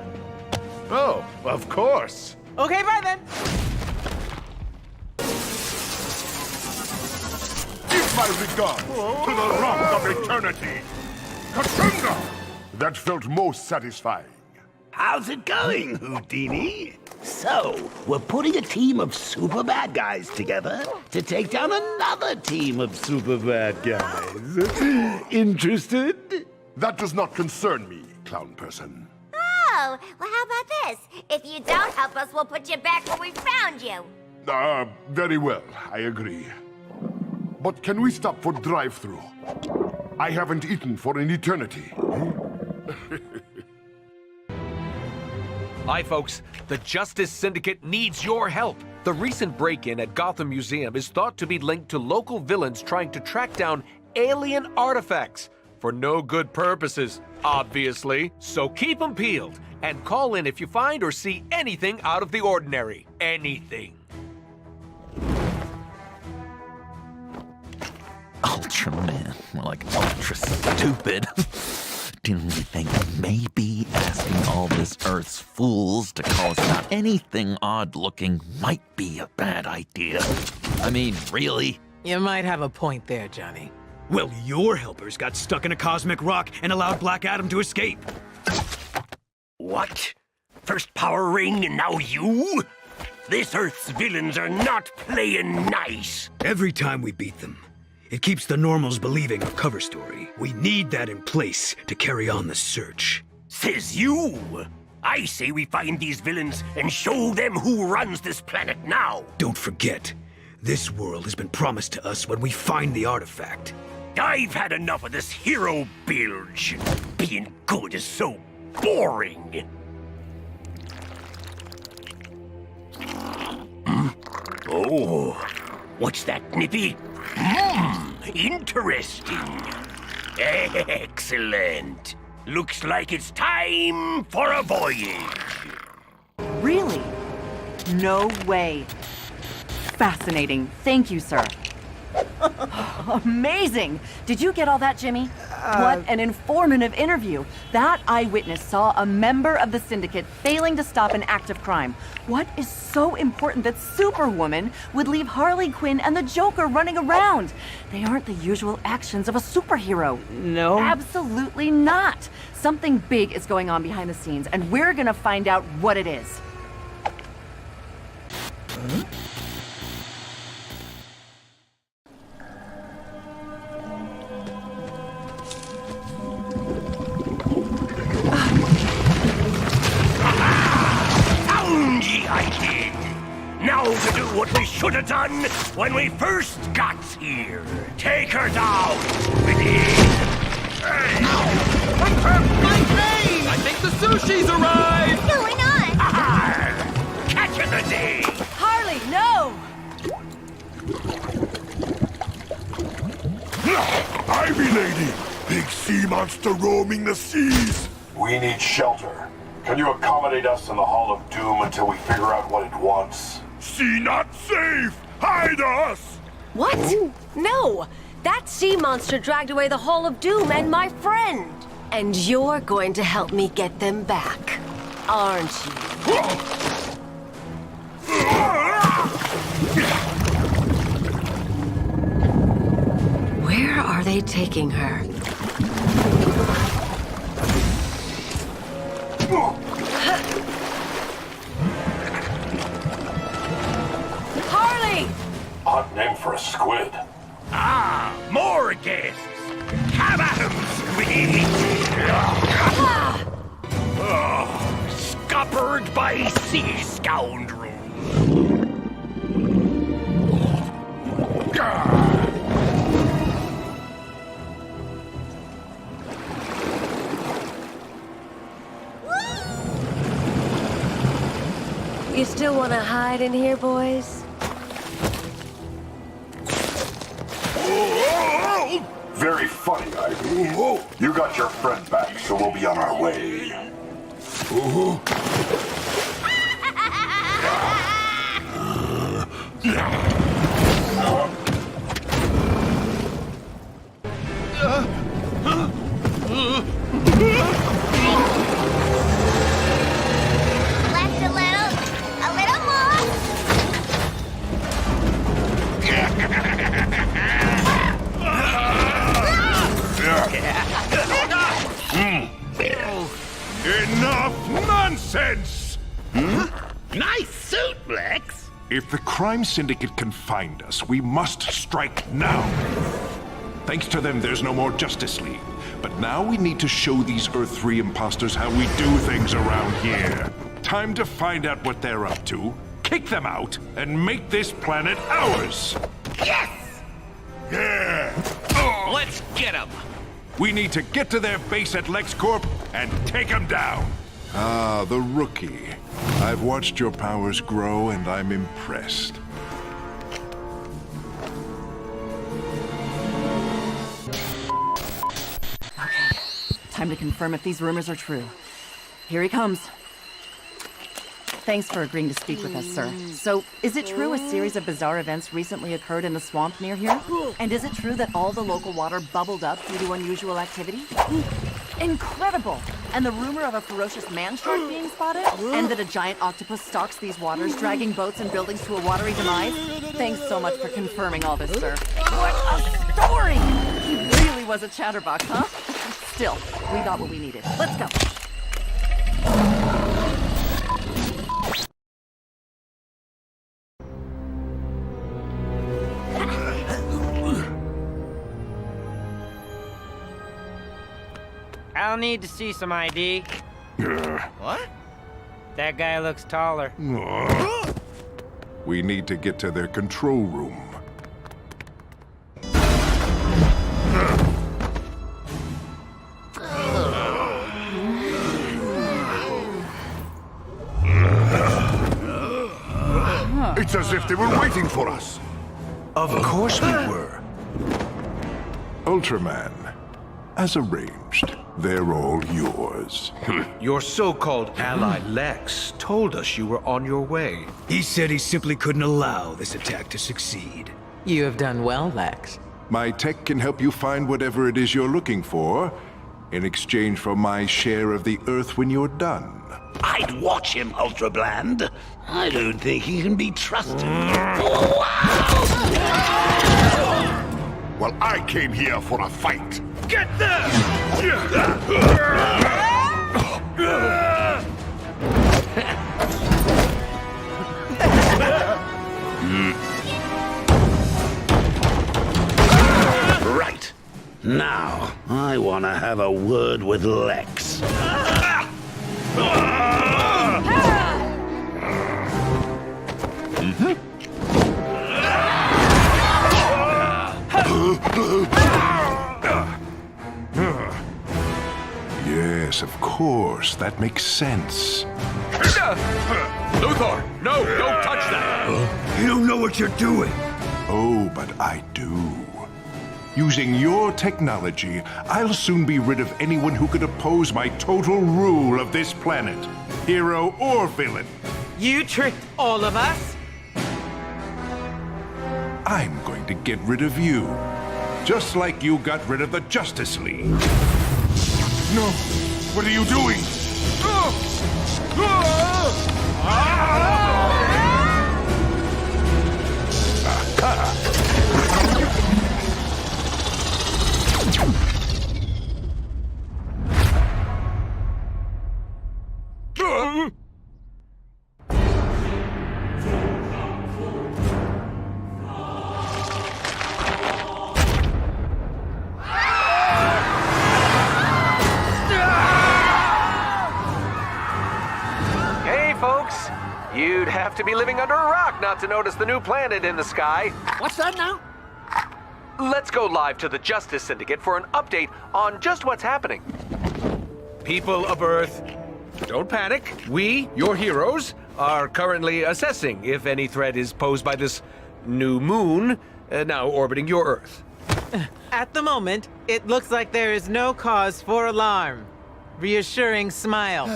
Oh, of course. Okay, bye then. Give my regard to the rock of eternity. Katanga! That felt most satisfying. How's it going, Houdini? So, we're putting a team of super bad guys together to take down another team of super bad guys. Interested? That does not concern me, clown person. Oh, well, how about this? If you don't help us, we'll put you back where we found you. Very well, I agree. But can we stop for drive-through? I haven't eaten for an eternity. Hi, folks. The Justice Syndicate needs your help. The recent break-in at Gotham Museum is thought to be linked to local villains trying to track down alien artifacts. For no good purposes, obviously. So keep them peeled and call in if you find or see anything out of the ordinary. Anything. Ultraman. More like ultra stupid. genuinely think maybe asking all this Earth's fools to call us out anything odd-looking might be a bad idea. I mean, really? You might have a point there, Johnny. Well, your helpers got stuck in a cosmic rock and allowed Black Adam to escape. What? First power ring and now you? This Earth's villains are not playing nice. Every time we beat them, it keeps the normals believing our cover story. We need that in place to carry on the search. Says you. I say we find these villains and show them who runs this planet now. Don't forget, this world has been promised to us when we find the artifact. I've had enough of this hero bilge. Being good is so boring. Oh, what's that, Nippy? Interesting. Excellent. Looks like it's time for a voyage. Really? No way. Fascinating. Thank you, sir. Amazing! Did you get all that, Jimmy? What an informative interview. That eyewitness saw a member of the Syndicate failing to stop an act of crime. What is so important that Superwoman would leave Harley Quinn and the Joker running around? They aren't the usual actions of a superhero. No. Absolutely not. Something big is going on behind the scenes, and we're gonna find out what it is. Huh? Now to do what we should have done when we first got here. Take her down with ease. I think the sushi's arrived! What's going on? Catch of the day! Harley, no! Ivy Lady! Big sea monster roaming the seas! We need shelter. Can you accommodate us in the Hall of Doom until we figure out what it wants? Sea not safe! Hide us! What? No! That sea monster dragged away the Hall of Doom and my friend! And you're going to help me get them back, aren't you? Where are they taking her? Harley! Hot name for a squid. Ah, more guests! Have at 'em, squid! Scuppered by sea scoundrels! You still want to hide in here, boys? Very funny, Ivy. You got your friend back, so we'll be on our way. Left a little more. Enough nonsense! Nice suit, Lex. If the crime syndicate can find us, we must strike now. Thanks to them, there's no more Justice League. But now we need to show these Earth 3 imposters how we do things around here. Time to find out what they're up to, kick them out, and make this planet ours! Yes! Yeah! Let's get 'em! We need to get to their base at LexCorp and take them down! Ah, the rookie. I've watched your powers grow and I'm impressed. Time to confirm if these rumors are true. Here he comes. Thanks for agreeing to speak with us, sir. So, is it true a series of bizarre events recently occurred in the swamp near here? And is it true that all the local water bubbled up due to unusual activity? Incredible! And the rumor of a ferocious man-shark being spotted? And that a giant octopus stalks these waters, dragging boats and buildings to a watery demise? Thanks so much for confirming all this, sir. What a story! He really was a chatterbox, huh? Still, we got what we needed. Let's go. I'll need to see some ID. What? That guy looks taller. We need to get to their control room. It's as if they were waiting for us. Of course we were. Ultraman, as arranged, they're all yours. Your so-called ally Lex told us you were on your way. He said he simply couldn't allow this attack to succeed. You have done well, Lex. My tech can help you find whatever it is you're looking for, in exchange for my share of the Earth when you're done. I'd watch him, Ultra Bland. I don't think he can be trusted. Well, I came here for a fight. Get there! Right. Now, I want to have a word with Lex. Yes, of course. That makes sense. Luthor, no, don't touch that! You don't know what you're doing. Oh, but I do. Using your technology, I'll soon be rid of anyone who could oppose my total rule of this planet, hero or villain. You tricked all of us? I'm going to get rid of you, just like you got rid of the Justice League. No! What are you doing? Hey, folks! You'd have to be living under a rock not to notice the new planet in the sky. What's that now? Let's go live to the Justice Syndicate for an update on just what's happening. People of Earth, don't panic. We, your heroes, are currently assessing if any threat is posed by this new moon now orbiting your Earth. At the moment, it looks like there is no cause for alarm. Reassuring smile.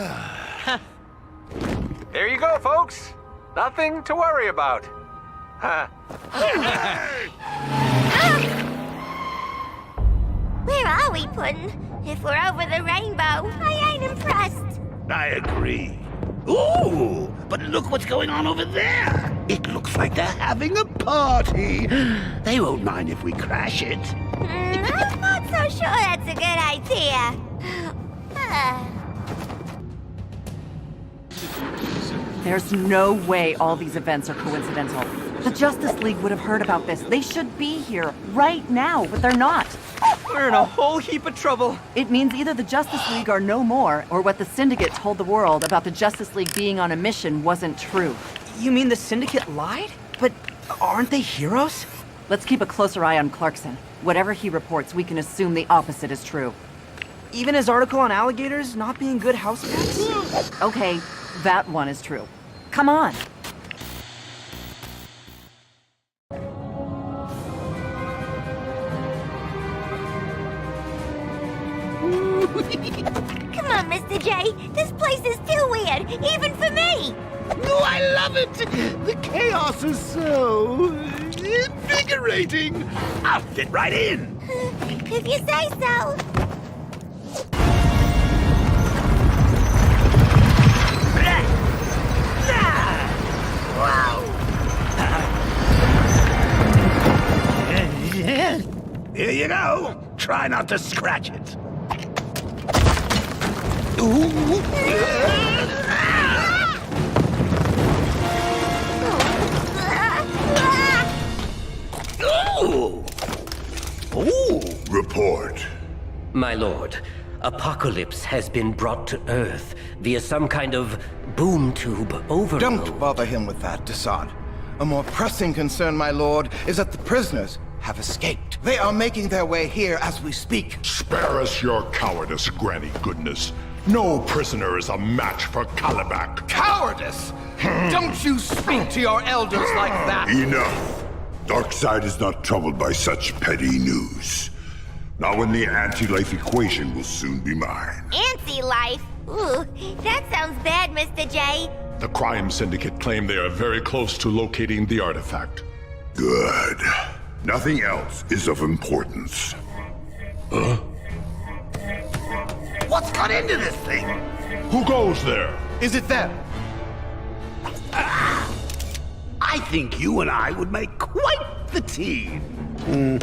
There you go, folks. Nothing to worry about. Where are we, Puddin'? If we're over the rainbow, I ain't impressed. I agree. Ooh, but look what's going on over there. It looks like they're having a party. They won't mind if we crash it. I'm not so sure that's a good idea. There's no way all these events are coincidental. The Justice League would have heard about this. They should be here right now, but they're not. We're in a whole heap of trouble. It means either the Justice League are no more, or what the Syndicate told the world about the Justice League being on a mission wasn't true. You mean the Syndicate lied? But aren't they heroes? Let's keep a closer eye on Clarkson. Whatever he reports, we can assume the opposite is true. Even his article on alligators not being good house pets? Okay, that one is true. Come on. Come on, Mr. J. This place is still weird, even for me. No, I love it. The chaos is so invigorating. I'll fit right in. If you say so. try not to scratch it. Report. My lord, Apocalypse has been brought to Earth via some kind of boom tube overload. Don't bother him with that, Desaad. A more pressing concern, my lord, is that the prisoners have escaped. They are making their way here as we speak. Spare us your cowardice, Granny Goodness. No prisoner is a match for Kalibak. Cowardice! Don't you speak to your elders like that! Enough! Darkseid is not troubled by such petty news. Not when the anti-life equation will soon be mine. Anti-life? Ooh, that sounds bad, Mr. J. The crime syndicate claim they are very close to locating the artifact. Good. Nothing else is of importance. Huh? What's got into this thing? Who goes there? Is it them? I think you and I would make quite the team. We're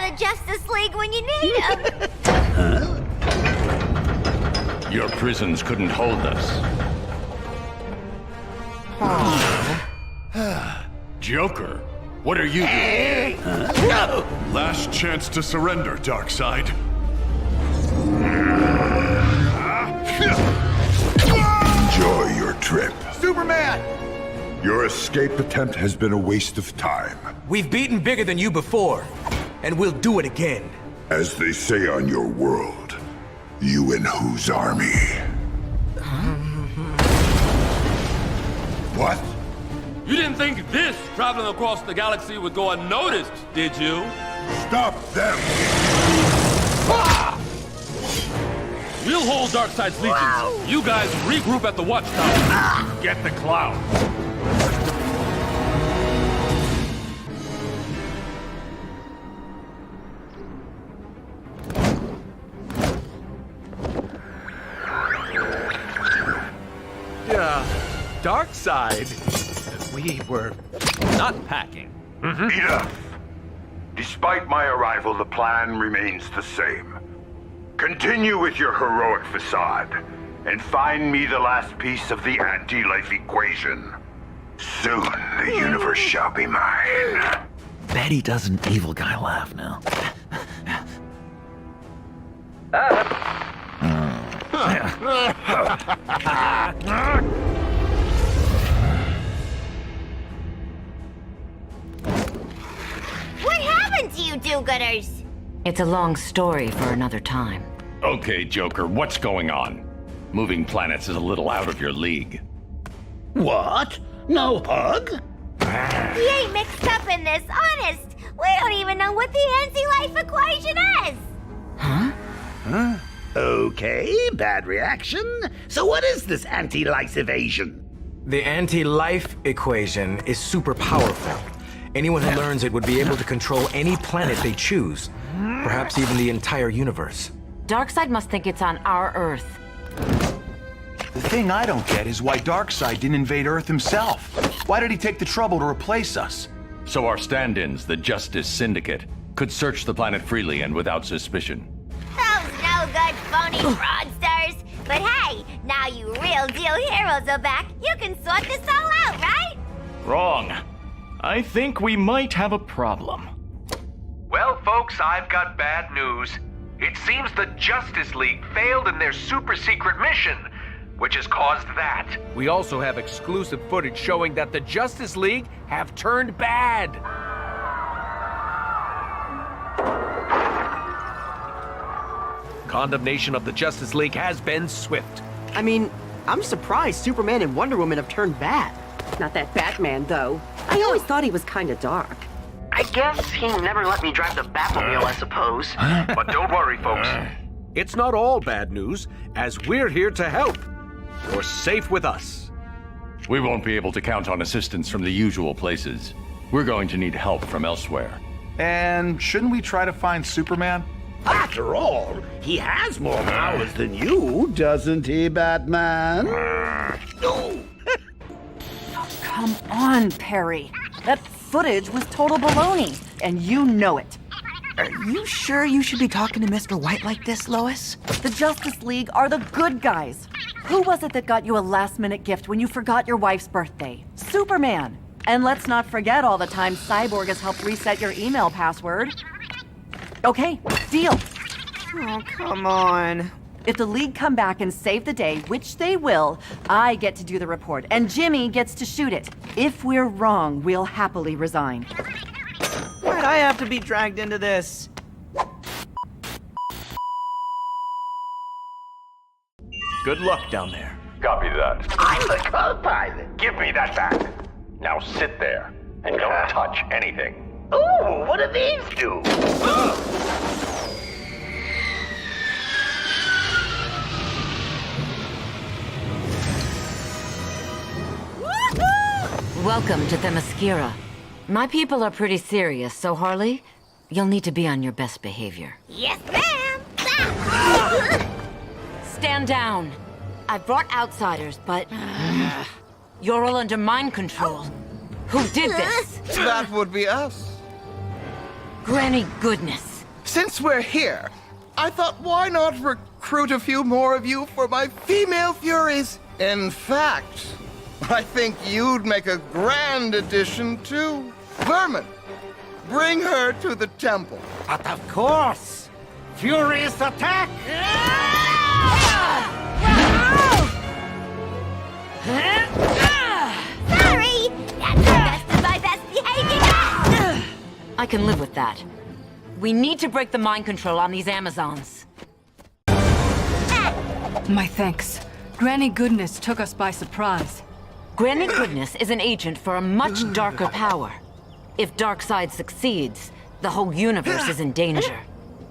the Justice League when you need them. Your prisons couldn't hold us. Joker, what are you doing? No! Last chance to surrender, Darkseid. Enjoy your trip. Superman! Your escape attempt has been a waste of time. We've beaten bigger than you before, and we'll do it again. As they say on your world, you and whose army? What? You didn't think this traveling across the galaxy would go unnoticed, did you? Stop them! We'll hold Darkseid's legions. You guys regroup at the watchtower. Get the cloud. Darkseid? We were not packing. Enough. Despite my arrival, the plan remains the same. Continue with your heroic facade, and find me the last piece of the anti-life equation. Soon, the universe shall be mine. Betty does an evil guy laugh now. What happened to you do-gooders? It's a long story for another time. Okay, Joker, what's going on? Moving planets is a little out of your league. What? No hug? We ain't mixed up in this, honest. We don't even know what the anti-life equation is. Huh? Okay, bad reaction. So what is this anti-life evasion? The anti-life equation is super powerful. Anyone who learns it would be able to control any planet they choose, perhaps even the entire universe. Darkseid must think it's on our Earth. The thing I don't get is why Darkseid didn't invade Earth himself. Why did he take the trouble to replace us? So our stand-ins, the Justice Syndicate, could search the planet freely and without suspicion. Those no-good phony fraudsters. But hey, now you real-deal heroes are back. You can sort this all out, right? Wrong. I think we might have a problem. Well, folks, I've got bad news. It seems the Justice League failed in their super-secret mission, which has caused that. We also have exclusive footage showing that the Justice League have turned bad. Condemnation of the Justice League has been swift. I mean, I'm surprised Superman and Wonder Woman have turned bad. Not that Batman, though. I always thought he was kind of dark. I guess he never let me drive the Batmobile, I suppose. But don't worry, folks. It's not all bad news, as we're here to help. You're safe with us. We won't be able to count on assistance from the usual places. We're going to need help from elsewhere. And shouldn't we try to find Superman? After all, he has more powers than you, doesn't he, Batman? Come on, Perry. That footage was total baloney, and you know it. Are you sure you should be talking to Mr. White like this, Lois? The Justice League are the good guys. Who was it that got you a last-minute gift when you forgot your wife's birthday? Superman. And let's not forget all the times Cyborg has helped reset your email password. Okay, deal. Oh, come on. If the League come back and save the day, which they will, I get to do the report, and Jimmy gets to shoot it. If we're wrong, we'll happily resign. Why'd I have to be dragged into this? Good luck down there. Copy that. I'm the co-pilot. Give me that back. Now sit there and don't touch anything. Ooh, what do these do? Welcome to Themyscira. My people are pretty serious, so Harley, you'll need to be on your best behavior. Yes, ma'am. Stand down. I've brought outsiders, but you're all under mind control. Who did this? That would be us. Granny goodness. Since we're here, I thought why not recruit a few more of you for my female furies? In fact, I think you'd make a grand addition too. Vermin, bring her to the temple. But of course! Furious attack! Sorry! That's the best of my best behavior! I can live with that. We need to break the mind control on these Amazons. My thanks. Granny Goodness took us by surprise. Granny Goodness is an agent for a much darker power. If Darkseid succeeds, the whole universe is in danger.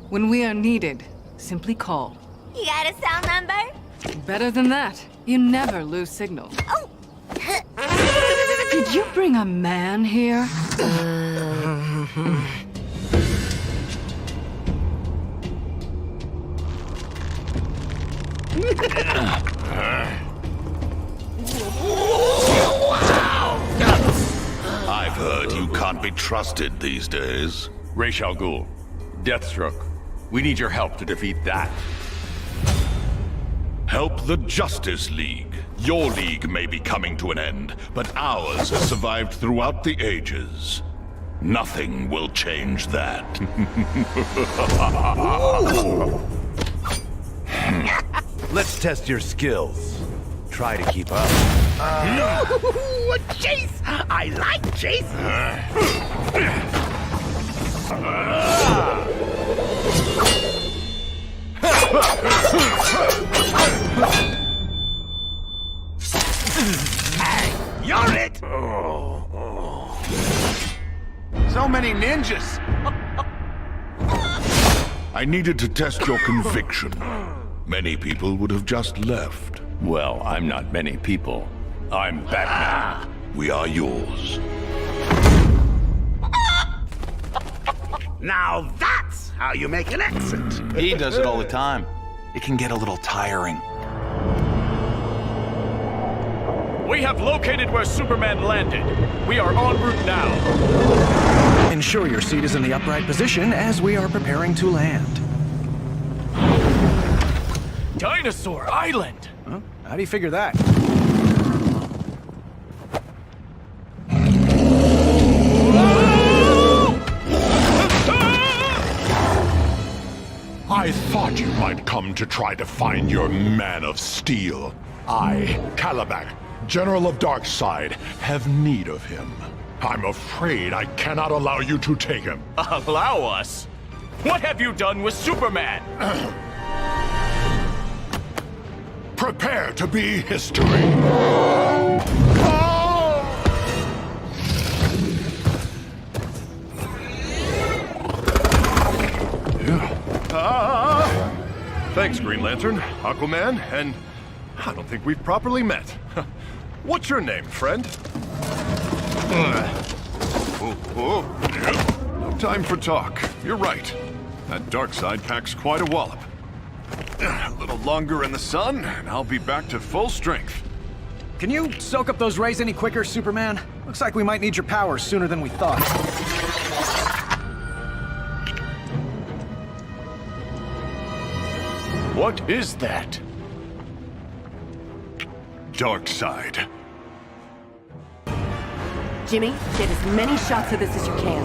When we are needed, simply call. You got a cell number? Better than that, you never lose signal. Oh! Did you bring a man here? I've heard you can't be trusted these days. Ra's al Ghul, Deathstroke, we need your help to defeat that. Help the Justice League. Your league may be coming to an end, but ours has survived throughout the ages. Nothing will change that. Let's test your skills. Try to keep up. A chase! I like chase! Hey, you're it! So many ninjas! I needed to test your conviction. Many people would have just left. Well, I'm not many people. I'm Batman. We are yours. Now that's how you make an exit. He does it all the time. It can get a little tiring. We have located where Superman landed. We are en route now. Ensure your seat is in the upright position as we are preparing to land. Dinosaur Island! Huh? How do you figure that? I thought you might come to try to find your Man of Steel. I, Calabac, General of Darkseid, have need of him. I'm afraid I cannot allow you to take him. Allow us? What have you done with Superman? Prepare to be history. Thanks, Green Lantern, Aquaman, and I don't think we've properly met. What's your name, friend? No time for talk. You're right. That Darkseid packs quite a wallop. A little longer in the sun, and I'll be back to full strength. Can you soak up those rays any quicker, Superman? Looks like we might need your power sooner than we thought. What is that? Darkseid. Jimmy, get as many shots of this as you can.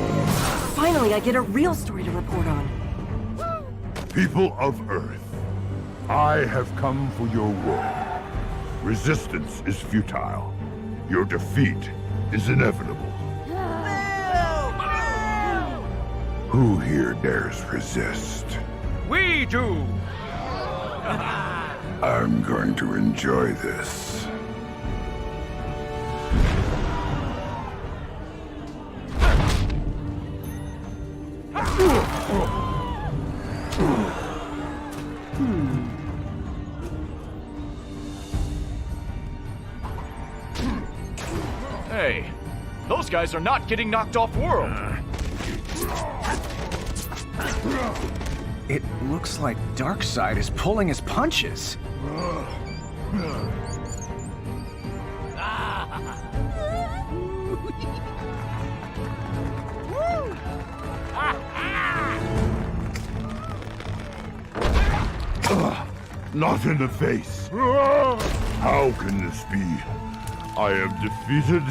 Finally, I get a real story to report on. People of Earth, I have come for your world. Resistance is futile. Your defeat is inevitable. Who here dares resist? We do! I'm going to enjoy this. Hey, those guys are not getting knocked off world. It looks like Darkseid is pulling his punches. Not in the face. How can this be? I am defeated.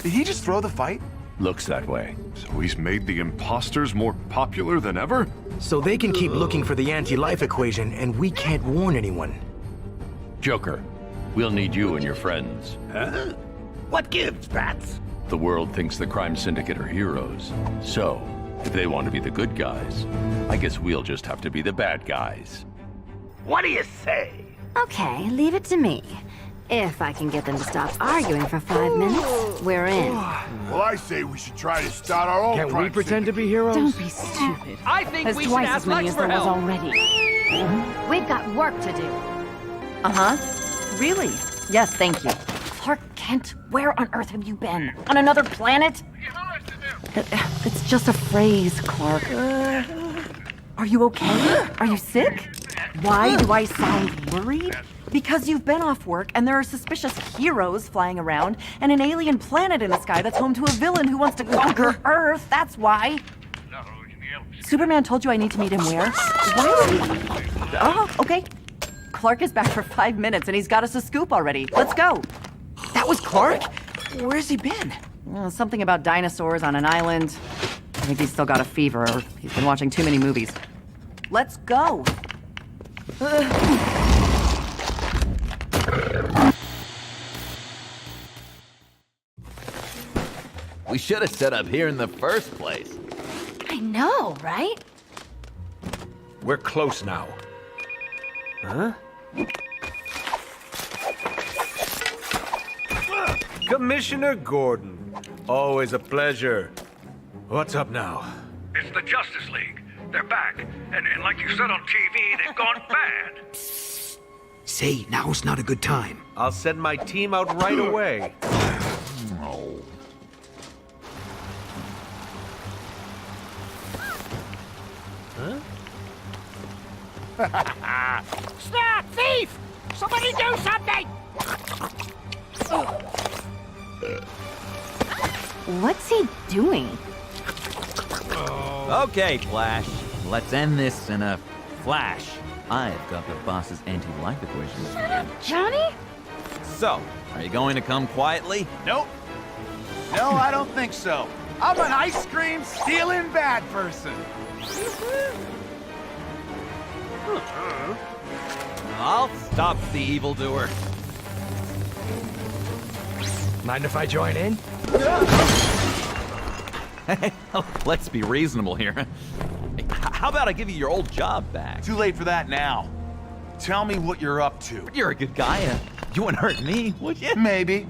Did he just throw the fight? Looks that way. So he's made the imposters more popular than ever? So they can keep looking for the anti-life equation, and we can't warn anyone. Joker, we'll need you and your friends. Huh? What gives, Bats? The world thinks the crime syndicate are heroes. So, if they want to be the good guys, I guess we'll just have to be the bad guys. What do you say? Okay, leave it to me. If I can get them to stop arguing for 5 minutes, we're in. Well, I say we should try to start our own. Can't we pretend to be heroes? Don't be stupid. I think There's we should twice ask as many Lex as for there was help. already. We've got work to do. Uh-huh. Really? Yes, thank you. Clark Kent, where on earth have you been? On another planet? It's just a phrase, Clark. Are you okay? Are you sick? Why do I sound worried? Because you've been off work and there are suspicious heroes flying around and an alien planet in the sky that's home to a villain who wants to conquer Earth. That's why. Superman told you I need to meet him where? Why would he? Oh, okay. Clark is back for 5 minutes and he's got us a scoop already. Let's go. That was Clark? Where's he been? Something about dinosaurs on an island. I think he's still got a fever or he's been watching too many movies. Let's go. We should have set up here in the first place. I know, right? We're close now. Huh? Commissioner Gordon, always a pleasure. What's up now? It's the Justice League. They're back. And like you said on TV, they've gone bad. Say, now's not a good time. I'll send my team out right away. Huh? Snap! Thief! Somebody do something! What's he doing? Okay, Flash. Let's end this in a flash. I've got the boss's anti-life equation. Shut up, Johnny! So, are you going to come quietly? Nope. No, I don't think so. I'm an ice cream stealing bad person. I'll stop the evildoer. Mind if I join in? Let's be reasonable here. How about I give you your old job back? Too late for that now. Tell me what you're up to. You're a good guy. You wouldn't hurt me, would you? Maybe.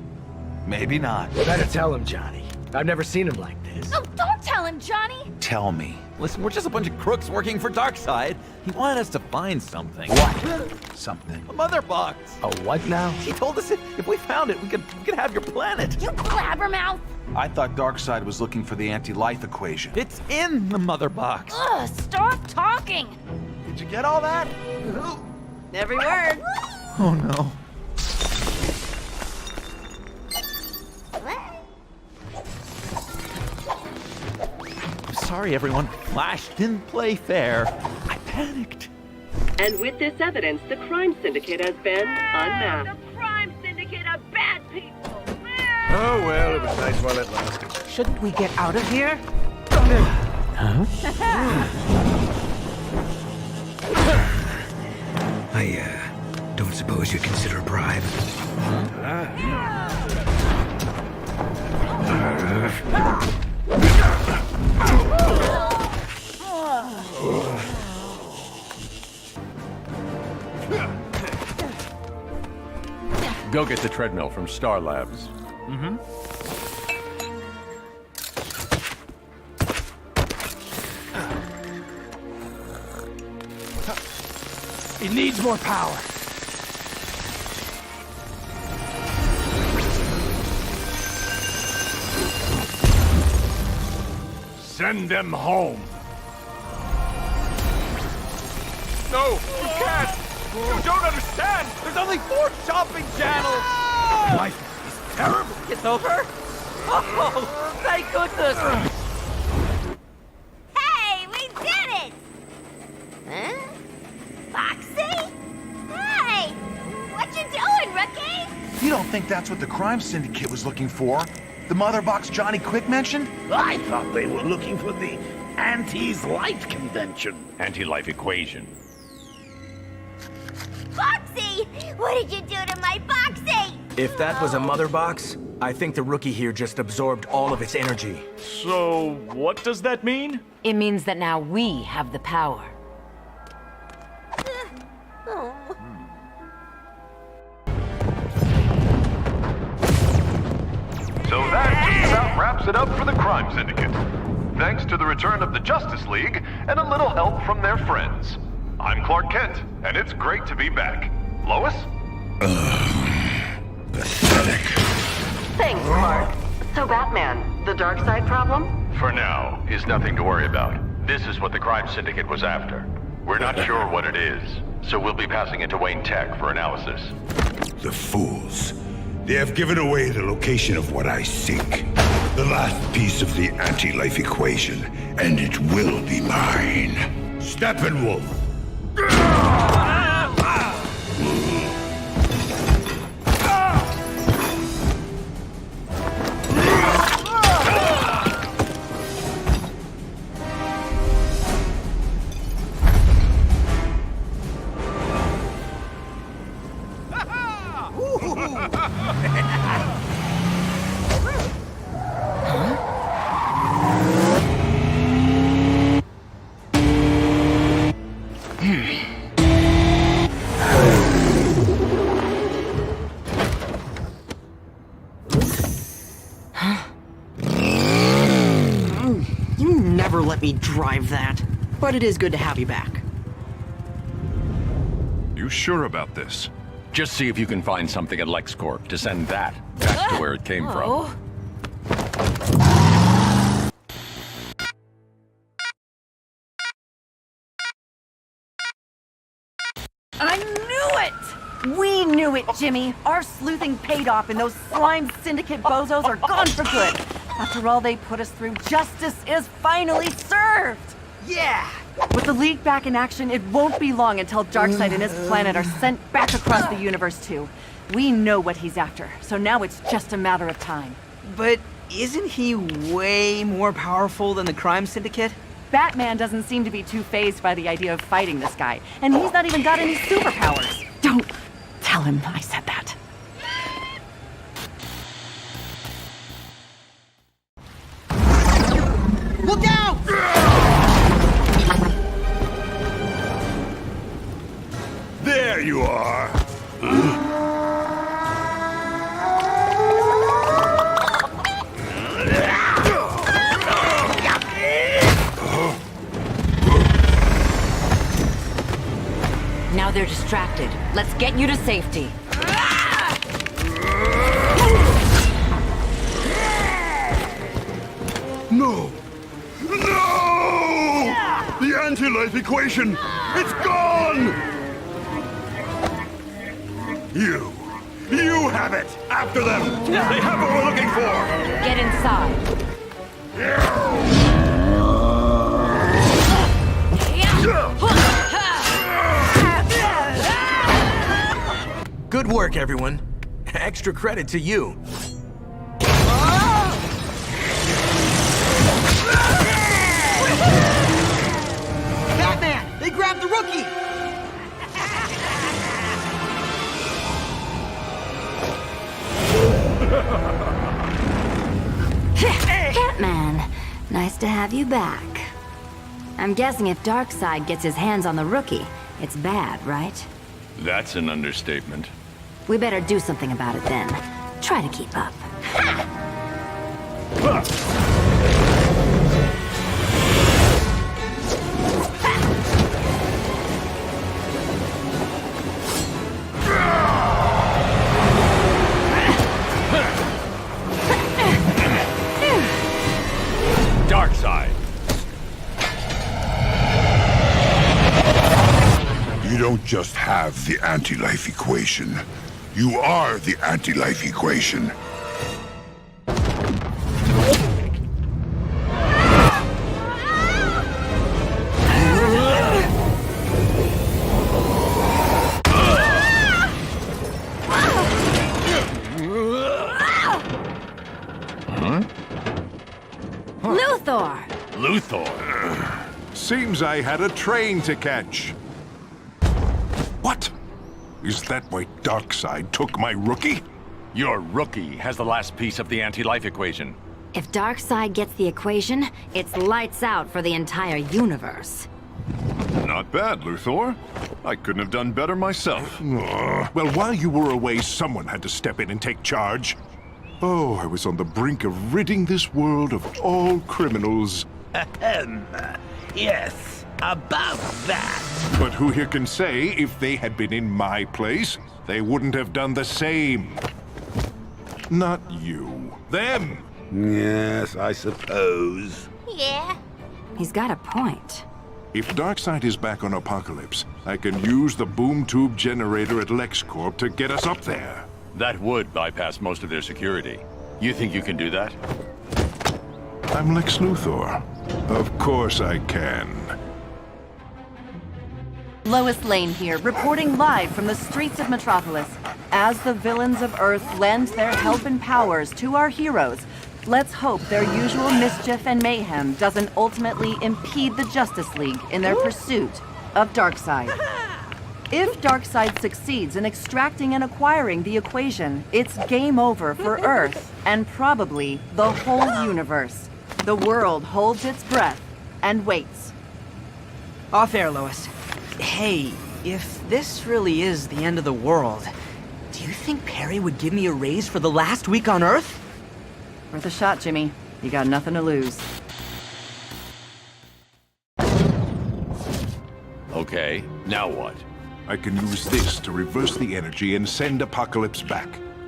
Maybe not. Better tell him, Johnny. I've never seen him like this. is. Oh, don't tell him, Johnny! Tell me. Listen, we're just a bunch of crooks working for Darkseid. He wanted us to find something. What? Something. A mother box. A what now? He told us if we found it, we could have your planet. You blabbermouth! I thought Darkseid was looking for the anti-life equation. It's in the mother box. Ugh, stop talking! Did you get all that? Every word. Oh no. I'm sorry, everyone. Flash didn't play fair. I panicked. And with this evidence, the crime syndicate has been unmasked. The crime syndicate are bad people. Oh, well, it was nice while it lasted. Shouldn't we get out of here? I don't suppose you consider a bribe. Go get the treadmill from Star Labs. Mm-hmm. He needs more power. Send them home. No, you can't! You don't understand! There's only 4 shopping channels! Life is terrible. It's over? Oh, thank goodness! Hey, we did it! Huh? Foxy? Hey! What you doing, rookie? You don't think that's what the crime syndicate was looking for? The mother box Johnny Quick mentioned? I thought they were looking for the Anti-Life Convention. Anti-life equation. Foxy! What did you do to my Foxy? If that was a mother box, I think the rookie here just absorbed all of its energy. So, what does that mean? It means that now we have the power. So that just about wraps it up for the Crime Syndicate. Thanks to the return of the Justice League and a little help from their friends. I'm Clark Kent, and it's great to be back. Lois? Pathetic. Thanks, Clark. So, Batman, the dark side problem? For now, is nothing to worry about. This is what the Crime Syndicate was after. We're not sure what it is, so we'll be passing it to Wayne Tech for analysis. The fools. They have given away the location of what I seek. The last piece of the anti-life equation, and it will be mine. Steppenwolf! You never let me drive that. But it is good to have you back. You sure about this? Just see if you can find something at LexCorp to send that back to where it came from. I knew it! We knew it, Jimmy. Our sleuthing paid off and those slime syndicate bozos are gone for good. After all they put us through, justice is finally served! Yeah! With the League back in action, it won't be long until Darkseid and his planet are sent back across the universe too. We know what he's after, so now it's just a matter of time. But isn't he way more powerful than the crime syndicate? Batman doesn't seem to be too fazed by the idea of fighting this guy, and he's not even got any superpowers. Don't tell him I said that. Look out! There you are! extracted. Let's get you to safety. No! No! The anti-life equation! It's gone! You have it! After them! They have what we're looking for! Get inside. Good work, everyone. Extra credit to you. Batman! They grabbed the rookie! Catman, nice to have you back. I'm guessing if Darkseid gets his hands on the rookie, it's bad, right? That's an understatement. We better do something about it then. Try to keep up. Darkseid! You don't just have the anti-life equation. You are the anti-life equation. Luthor! Seems I had a train to catch. What? Is that why Darkseid took my rookie? Your rookie has the last piece of the anti-life equation. If Darkseid gets the equation, it's lights out for the entire universe. Not bad, Luthor. I couldn't have done better myself. Well, while you were away, someone had to step in and take charge. Oh, I was on the brink of ridding this world of all criminals. Yes, about that. But who here can say if they had been in my place, they wouldn't have done the same? Not you. Them! Yes, I suppose. Yeah. He's got a point. If Darkseid is back on Apocalypse, I can use the boom tube generator at LexCorp to get us up there. That would bypass most of their security. You think you can do that? I'm Lex Luthor. Of course I can. Lois Lane here, reporting live from the streets of Metropolis. As the villains of Earth lend their help and powers to our heroes, let's hope their usual mischief and mayhem doesn't ultimately impede the Justice League in their pursuit of Darkseid. If Darkseid succeeds in extracting and acquiring the equation, it's game over for Earth and probably the whole universe. The world holds its breath and waits. Off air, Lois. Hey, if this really is the end of the world, do you think Perry would give me a raise for the last week on Earth? Worth a shot, Jimmy. You got nothing to lose. Okay, now what? I can use this to reverse the energy and send Apocalypse back.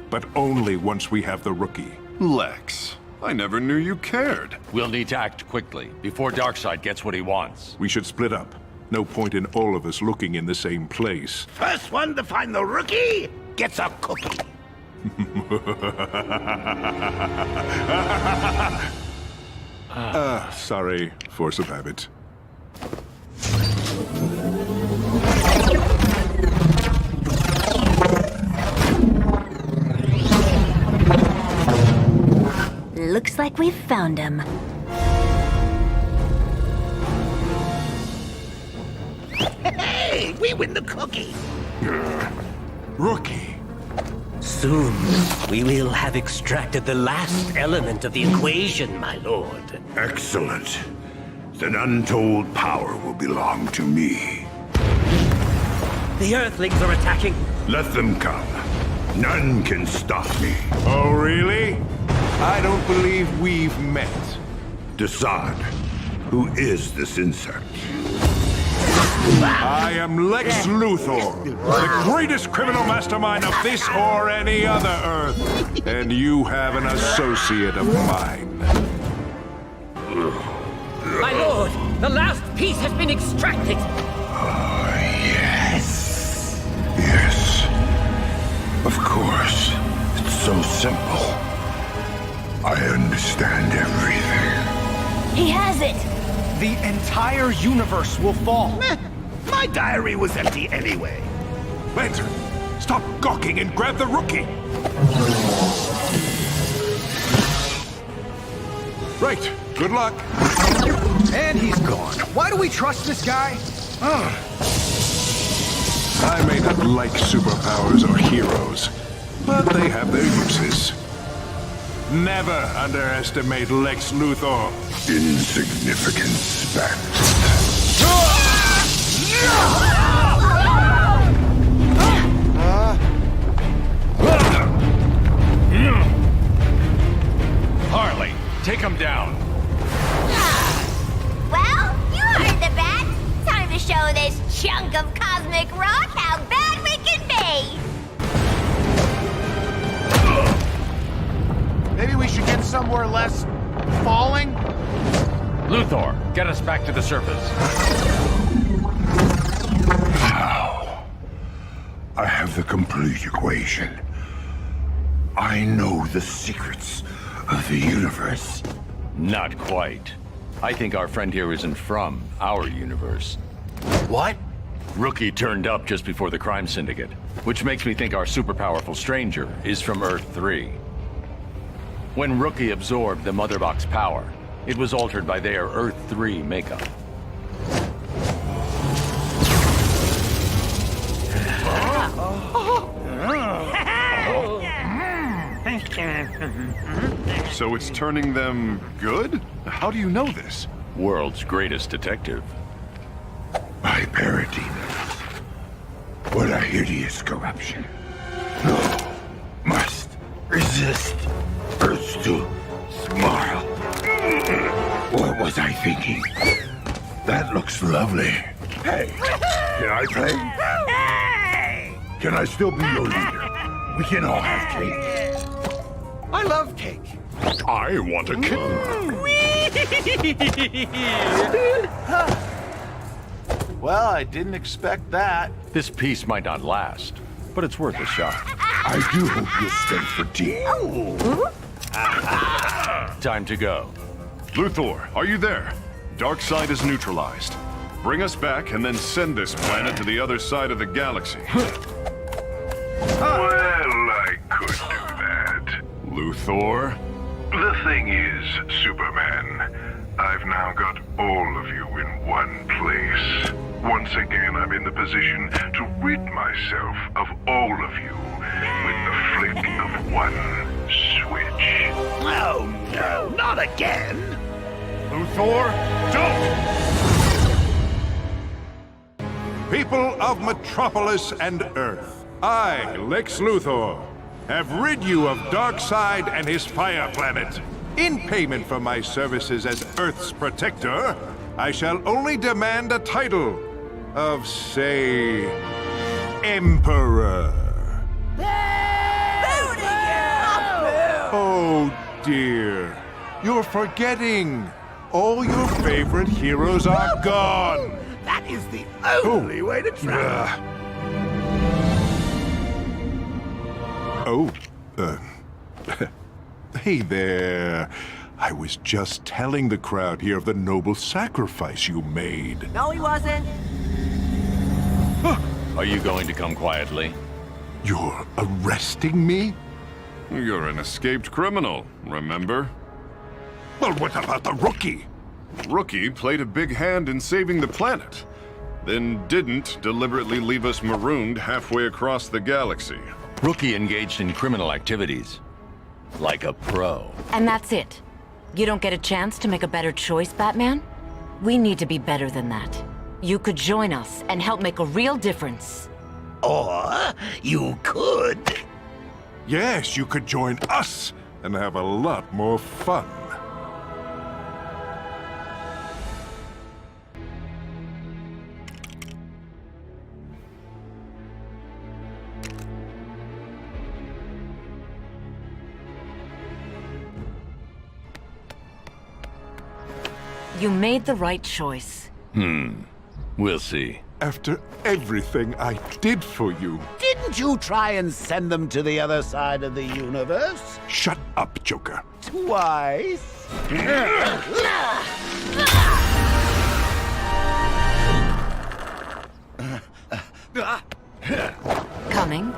But only once we have the rookie. Lex, I never knew you cared. We'll need to act quickly, before Darkseid gets what he wants. We should split up. No point in all of us looking in the same place. First one to find the rookie gets a cookie. Sorry, force of habit. Looks like we've found him. Hey, we win the cookie. Rookie. Soon, we will have extracted the last element of the equation, my lord. Excellent. Then untold power will belong to me. The Earthlings are attacking. Let them come. None can stop me. Oh, really? I don't believe we've met. Decide. Who is this insect? I am Lex Luthor, the greatest criminal mastermind of this or any other Earth. And you have an associate of mine. My lord, the last piece has been extracted. Yes. Yes. Of course. It's so simple. I understand everything. He has it! The entire universe will fall. My diary was empty anyway. Lantern, stop gawking and grab the rookie! Right, good luck. And he's gone. Why do we trust this guy? I may not like superpowers or heroes, but they have their uses. Never underestimate Lex Luthor. Insignificant spat. Harley, take him down. Well, you heard the bat. Time to show this chunk of cosmic rock how bad we can be. Maybe we should get somewhere less falling? Luthor, get us back to the surface. Now, I have the complete equation. I know the secrets of the universe. Not quite. I think our friend here isn't from our universe. What? Rookie turned up just before the crime syndicate, which makes me think our super-powerful stranger is from Earth 3. When Rookie absorbed the Mother Box power, it was altered by their Earth 3 makeup. So it's turning them good? How do you know this? World's greatest detective. My parademons. What a hideous corruption. No. Must resist. Urge to smile. What was I thinking? That looks lovely. Hey, can I play? Can I still be your leader? We can all have cake. I love cake. I want a kitten. Well, I didn't expect that. This piece might not last, but it's worth a shot. I do hope you'll stay for tea. Time to go. Luthor, are you there? Darkseid is neutralized. Bring us back and then send this planet to the other side of the galaxy. Well, I could do that. Luthor? The thing is, Superman, I've now got all of you in one place. Once again, I'm in the position to rid myself of all of you with the flick of one switch. Oh, no, not again. Luthor, don't! People of Metropolis and Earth, I, Lex Luthor, have rid you of Darkseid and his fire planet. In payment for my services as Earth's protector, I shall only demand a title of, say, Emperor. Oh dear, you're forgetting. All your favorite heroes are gone. That is the only way to travel. Hey there. I was just telling the crowd here of the noble sacrifice you made. No, he wasn't. Are you going to come quietly? You're arresting me? You're an escaped criminal, remember? Well, what about the Rookie? Rookie played a big hand in saving the planet, then didn't deliberately leave us marooned halfway across the galaxy. Rookie engaged in criminal activities. Like a pro. And that's it? You don't get a chance to make a better choice, Batman? We need to be better than that. You could join us and help make a real difference. Or you could. Yes, you could join us and have a lot more fun. You made the right choice. We'll see. After everything I did for you. Didn't you try and send them to the other side of the universe? Shut up, Joker. Twice? Coming?